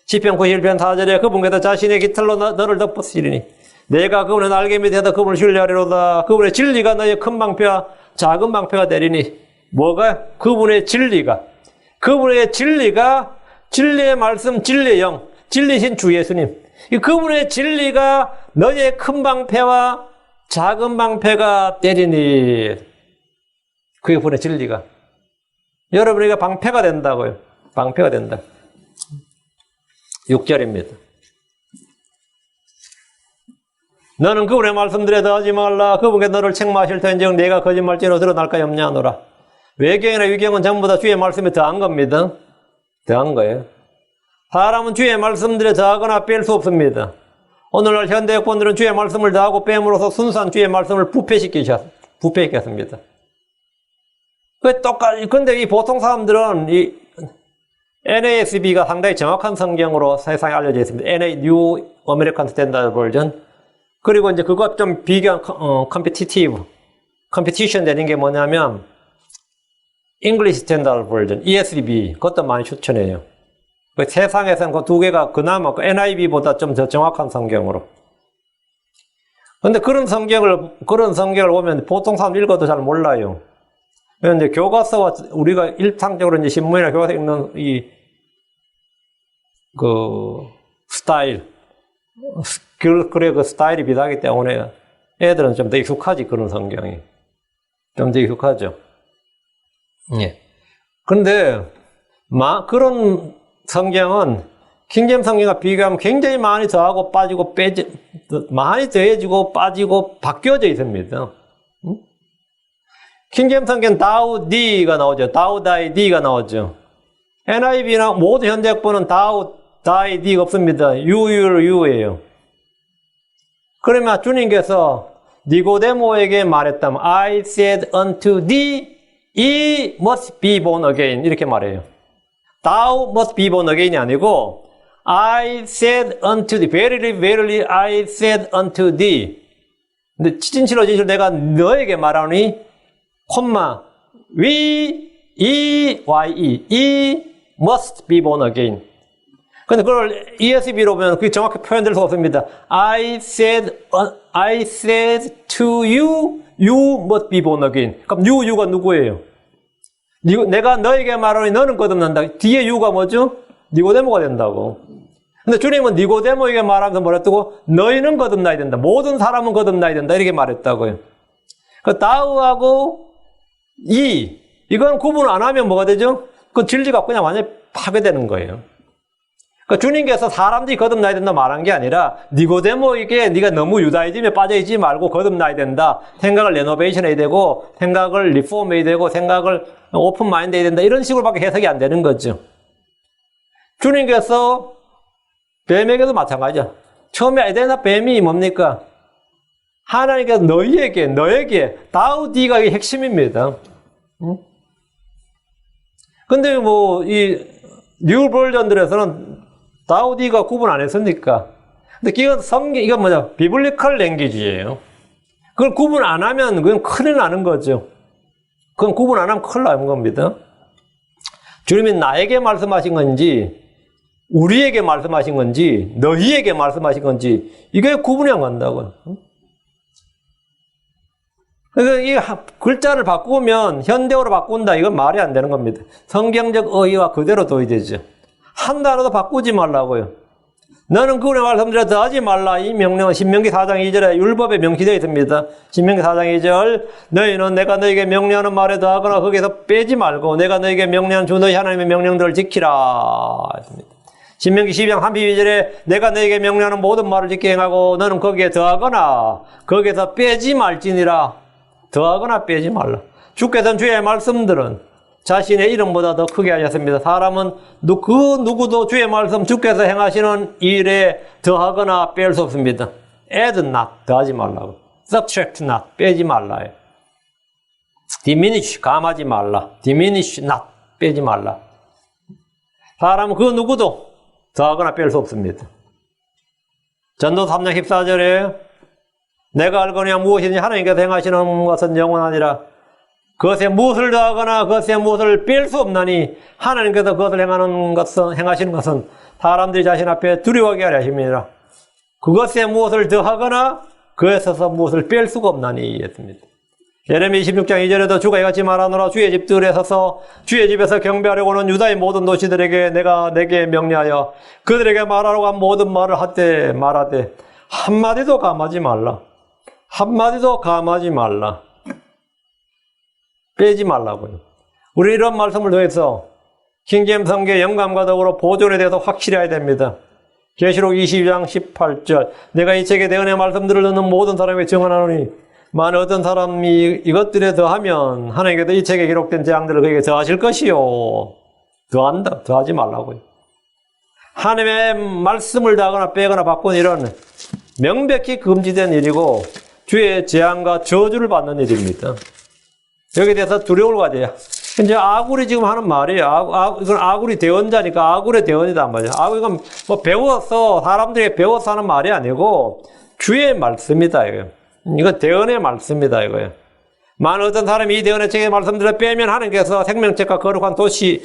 시편 91편 4절에 그분께서 자신의 깃털로 너를 덮으시리니 내가 그분의 날개 밑에서 그분을 신뢰하리로다. 그분의 진리가 너의 큰 방패와 작은 방패가 되리니 뭐가? 그분의 진리가 진리의 말씀, 진리의 영, 진리신 주 예수님. 그분의 진리가 너의 큰 방패와 작은 방패가 되리니 그분의 진리가 여러분에게 방패가 된다고요. 방패가 된다. 6절입니다. 너는 그분의 말씀들에 더하지 말라. 그분께 너를 책망하실 터인즉 내가 거짓말죄로 드러날까 염려하노라. 외경이나 위경은 전부 다 주의 말씀에 더한 겁니다. 더한 거예요. 사람은 주의 말씀들에 더하거나 뺄 수 없습니다. 오늘날 현대권들은 주의 말씀을 더하고 뺨으로써 순수한 주의 말씀을 부패시켰습니다. 근데 이 보통 사람들은 이 NASB가 상당히 정확한 성경으로 세상에 알려져 있습니다. New American Standard Version. 그리고 이제 그것 좀 비교한 컴피티션 되는 게 뭐냐면 English Standard Version, ESV. 그것도 많이 추천해요. 세상에서는 그 두 개가 그나마 NIV보다 좀 더 정확한 성경으로. 근데 그런 성경을 보면 보통 사람 읽어도 잘 몰라요. 이제 교과서와 우리가 일상적으로 이제 신문이나 교과서 읽는 스타일, 그래 그 스타일이 비슷하기 때문에 애들은 좀 더 익숙하지, 그런 성경이. 좀 더 익숙하죠. 예. 그런데, 그런 성경은 킹제임 성경과 비교하면 굉장히 많이 더하고 빠지고 많이 더해지고 빠지고 바뀌어져 있습니다. 킹제임 성경 다우 D가 나오죠. 다우 다이 D가 나오죠. NIV나 모든 현대학본은 다우 다이 D가 없습니다. U예요. 그러면 주님께서 니고데모에게 말했다면 I said unto thee, he must be born again 이렇게 말해요. Thou must be born again이 아니고 I said unto thee, verily, verily, I said unto thee. 근데 진실로 내가 너에게 말하니 he must be born again. 근데 그걸 ESV로 보면 그게 정확히 표현될 수 없습니다. I said to you, you must be born again. 그럼 you가 누구예요? 내가 너에게 말하니 너는 거듭난다. 뒤에 you가 뭐죠? 니고데모가 된다고. 근데 주님은 니고데모에게 말하면서 뭐랬다고? 너희는 거듭나야 된다. 모든 사람은 거듭나야 된다. 이렇게 말했다고요. 그 다우하고 이건 구분 안 하면 뭐가 되죠? 그 진리가 그냥 완전히 파괴되는 거예요. 그러니까 주님께서 사람들이 거듭나야 된다 말한 게 아니라 니고데모에게 네가 너무 유다이즘에 빠져있지 말고 거듭나야 된다. 생각을 레노베이션 해야 되고 생각을 리폼 해야 되고 생각을 오픈 마인드 해야 된다. 이런 식으로밖에 해석이 안 되는 거죠. 주님께서 뱀에게도 마찬가지죠. 처음에 에덴의 뱀이 뭡니까? 하나님께서 너에게 다우디가 이게 핵심입니다. 근데 이 뉴 버전들에서는 다우디가 구분 안 했으니까. 근데 이건 뭐냐? 비블리컬 랭귀지예요. 그걸 구분 안 하면 그건 큰일 나는 거죠. 그건 구분 안 하면 큰일 나는 겁니다. 주님이 나에게 말씀하신 건지, 우리에게 말씀하신 건지, 너희에게 말씀하신 건지, 이게 구분이 안 간다고요. 그래서 이 글자를 바꾸면 현대어로 바꾼다. 이건 말이 안 되는 겁니다. 성경적 의의와 그대로 둬야 되죠. 한 단어도 바꾸지 말라고요. 너는 그분의 말씀들에 더하지 말라. 이 명령은 신명기 4장 2절에 율법에 명시되어 있습니다. 신명기 4장 2절 너희는 내가 너에게 명령하는 말에 더하거나 거기에서 빼지 말고 내가 너에게 명령한 주 너희 하나님의 명령들을 지키라. 신명기 12장 32절에 내가 너에게 명령하는 모든 말을 지켜 행하고 너는 거기에 더하거나 거기에서 빼지 말지니라. 더하거나 빼지 말라. 주께서는 주의 말씀들은 자신의 이름보다 더 크게 하셨습니다. 사람은 그 누구도 주의 말씀 주께서 행하시는 일에 더하거나 뺄 수 없습니다. add not, 더하지 말라고. subtract not, 빼지 말라요. diminish, 감하지 말라. diminish not, 빼지 말라. 사람은 그 누구도 더하거나 뺄 수 없습니다. 전도 3장 14절에 내가 알거니와 무엇이든지 하나님께서 행하시는 것은 영원하니라. 그것에 무엇을 더하거나 그것에 무엇을 뺄 수 없나니 하나님께서 그것을 행하시는 것은 사람들이 자신 앞에 두려워하게 하려 하심이니라. 그것에 무엇을 더하거나 그것에서 무엇을 뺄 수가 없나니 했습니다. 예레미야 26장 2절에도 주가 이같이 말하노라. 주의 집들에 서서 주의 집에서 경배하려고 하는 유다의 모든 도시들에게 내가 내게 명령하여 그들에게 말하라고 한 모든 말을 하되 말하되 한마디도 감하지 말라. 한마디도 감하지 말라. 빼지 말라고요. 우리 이런 말씀을 통해서 킹제임스 성경의 영감과 더불어 보존에 대해서 확실해야 됩니다. 계시록 22장 18절 내가 이 책에 내 은혜의 말씀들을 듣는 모든 사람에게 증언하노니 만일 어떤 사람이 이것들에 더하면 하나님께서 이 책에 기록된 재앙들을 그에게 더하실 것이요. 더한다. 더하지 말라고요. 하나님의 말씀을 더하거나 빼거나 바꾸는 일은 명백히 금지된 일이고 주의 재앙과 저주를 받는 일입니다. 여기에 대해서 두려움을 가져야. 이제 아굴이 지금 하는 말이에요. 이건 아굴이 대언자니까 아굴의 대언이단 말이에요. 이건 뭐 배워서, 사람들이 배워서 하는 말이 아니고 주의 말씀이다, 이거예요. 이거 대언의 말씀이다, 이거예요. 만일 어떤 사람이 이 대언의 책의 말씀들을 빼면 하나님께서 생명책과 거룩한 도시,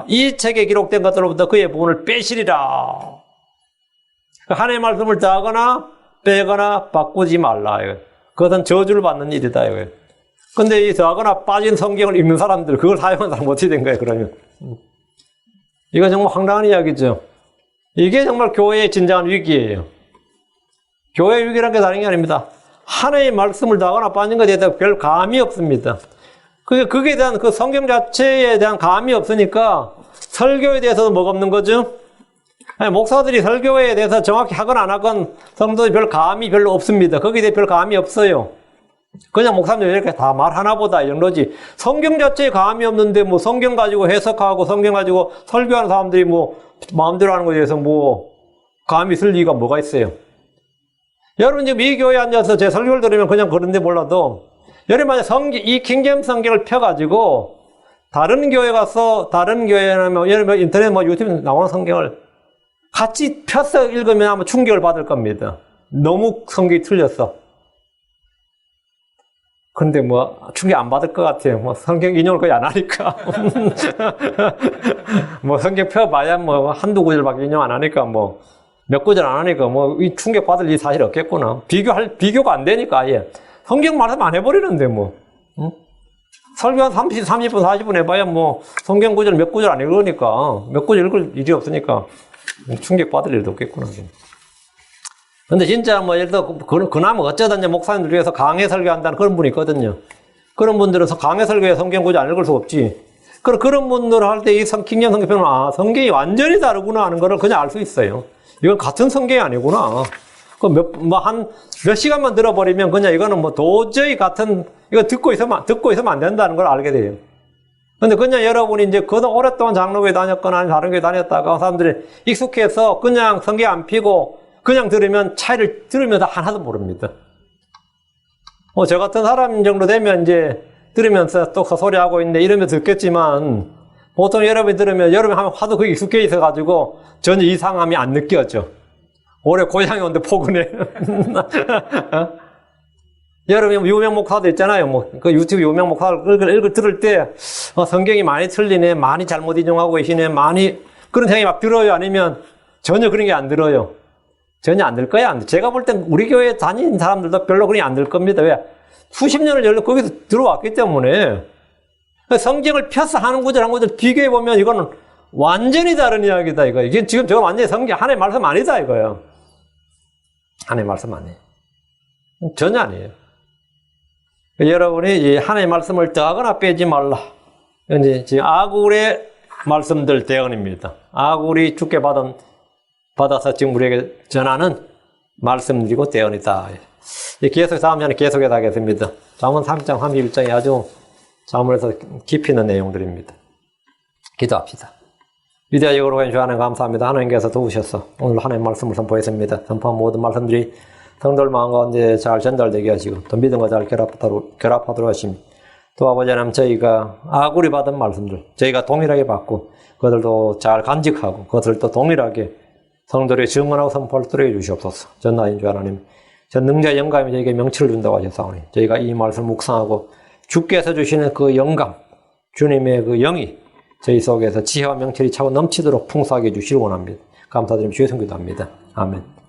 이 책에 기록된 것들로부터 그의 부분을 빼시리라. 하나님의 말씀을 더하거나 빼거나 바꾸지 말라, 이거예요. 그것은 저주를 받는 일이다, 이거예요. 근데 이 더하거나 빠진 성경을 읽는 사람들, 그걸 사용하는 사람 어떻게 된 거예요, 그러면? 이거 정말 황당한 이야기죠. 이게 정말 교회의 진정한 위기예요. 교회의 위기라는 게 다른 게 아닙니다. 하나의 말씀을 더하거나 빠진 것에 대해서 별 감이 없습니다. 그게 대한 그 성경 자체에 대한 감이 없으니까 설교에 대해서도 뭐가 없는 거죠? 아니, 목사들이 설교에 대해서 정확히 하건 안 하건 성도들이 별 감이 별로 없습니다. 거기에 대해 별 감이 없어요. 그냥 목사님들 이렇게 다 말하나 보다, 이런 거지. 성경 자체에 감이 없는데, 뭐, 성경 가지고 해석하고, 성경 가지고 설교하는 사람들이 뭐, 마음대로 하는 것에 대해서 뭐, 감이 있을 리가 뭐가 있어요. 여러분, 지금 이 교회에 앉아서 제 설교를 들으면 그냥 그런데 몰라도, 여러분, 만약 이 킹제임스 성경을 펴가지고, 다른 교회 가서, 다른 교회나 뭐, 여러분, 인터넷 뭐, 유튜브에 나오는 성경을 같이 펴서 읽으면 아마 충격을 받을 겁니다. 너무 성경이 틀렸어. 근데 뭐, 충격 안 받을 것 같아요. 뭐, 성경 인용을 거의 안 하니까. 뭐, 성경 펴봐야 뭐, 한두 구절밖에 인용 안 하니까 뭐, 몇 구절 안 하니까 뭐, 이 충격 받을 일이 사실 없겠구나. 비교가 안 되니까 아예. 성경 말씀 안 해버리는데 뭐. 응? 설교 한 30분, 40분 해봐야 뭐, 성경 구절 몇 구절 안 읽으니까, 몇 구절 읽을 일이 없으니까, 충격 받을 일도 없겠구나. 근데 진짜 뭐 예를 들어 그나마 어쩌다 이제 목사님들 위해서 강해 설교한다는 그런 분이 있거든요. 그런 분들은 강해 설교에 성경 구절 안 읽을 수 없지. 그런 분들 할 때 이 킹제임스 성경편은 성경이 완전히 다르구나 하는 거를 그냥 알 수 있어요. 이건 같은 성경이 아니구나. 그 몇 시간만 들어버리면 그냥 이거는 뭐 도저히 이거 듣고 있으면 안 된다는 걸 알게 돼요. 근데 그냥 여러분이 이제 그동안 오랫동안 장로교회 다녔거나 아니면 다른 교회 다녔다가 사람들이 익숙해서 그냥 성경 안 피고 그냥 들으면 차이를 들으면서 하나도 모릅니다. 저 같은 사람 정도 되면 이제 들으면서 또 소리하고 있는데 이러면서 듣겠지만 보통 여러분이 들으면 여러분이 하면 하도 그게 익숙해 있어가지고 전혀 이상함이 안 느껴져. 올해 고향에 온데 포근해. 여러분이 유명 목사도 있잖아요. 뭐, 그 유튜브 유명 목사를 들을 때, 성경이 많이 틀리네, 많이 잘못 인용하고 계시네, 그런 생각이 막 들어요? 아니면 전혀 그런 게 안 들어요? 전혀 안 들 거야. 제가 볼 땐 우리 교회 다니는 사람들도 별로 그런 게 안 들 겁니다. 왜? 수십 년을 열려 거기서 들어왔기 때문에. 성경을 펴서 한 구절 한 구절 비교해보면 이거는 완전히 다른 이야기다, 이거. 이게 지금 저건 완전히 성경, 하나님의 말씀 아니다, 이거예요. 하나님의 말씀 아니에요. 전혀 아니에요. 여러분이 이 하나님의 말씀을 더하거나 빼지 말라. 이제 지금 아굴의 말씀들 대언입니다. 아굴이 주께 받아서 지금 우리에게 전하는 말씀드리고 대언이다. 계속 다음 시간에 계속해서 하겠습니다. 잠언 3장 31장이 아주 잠언에서 깊이 있는 내용들입니다. 기도합시다. 위대하게 거룩한 주 하나님 감사합니다. 하나님께서 도우셔서 오늘 하나님의 말씀을 선포했습니다. 선포한 모든 말씀들이 성도들 마음 가운데 잘 전달되게 하시고 또 믿음과 잘 결합하도록 하시며 또 아버지 하나님, 저희가 아굴이 받은 말씀들 저희가 동일하게 받고 그것들도 잘 간직하고 그것들도 동일하게 성도들에게 증언하고 선포를 해 주시옵소서. 전하인 주 하나님, 전능자 영감이 저에게 명치를 준다고 하셨사오니 저희가 이 말씀을 묵상하고 주께서 주시는 그 영감, 주님의 그 영이 저희 속에서 지혜와 명철이 차고 넘치도록 풍성하게 해주시길 원합니다. 감사드리며 주의 성기도합니다. 아멘.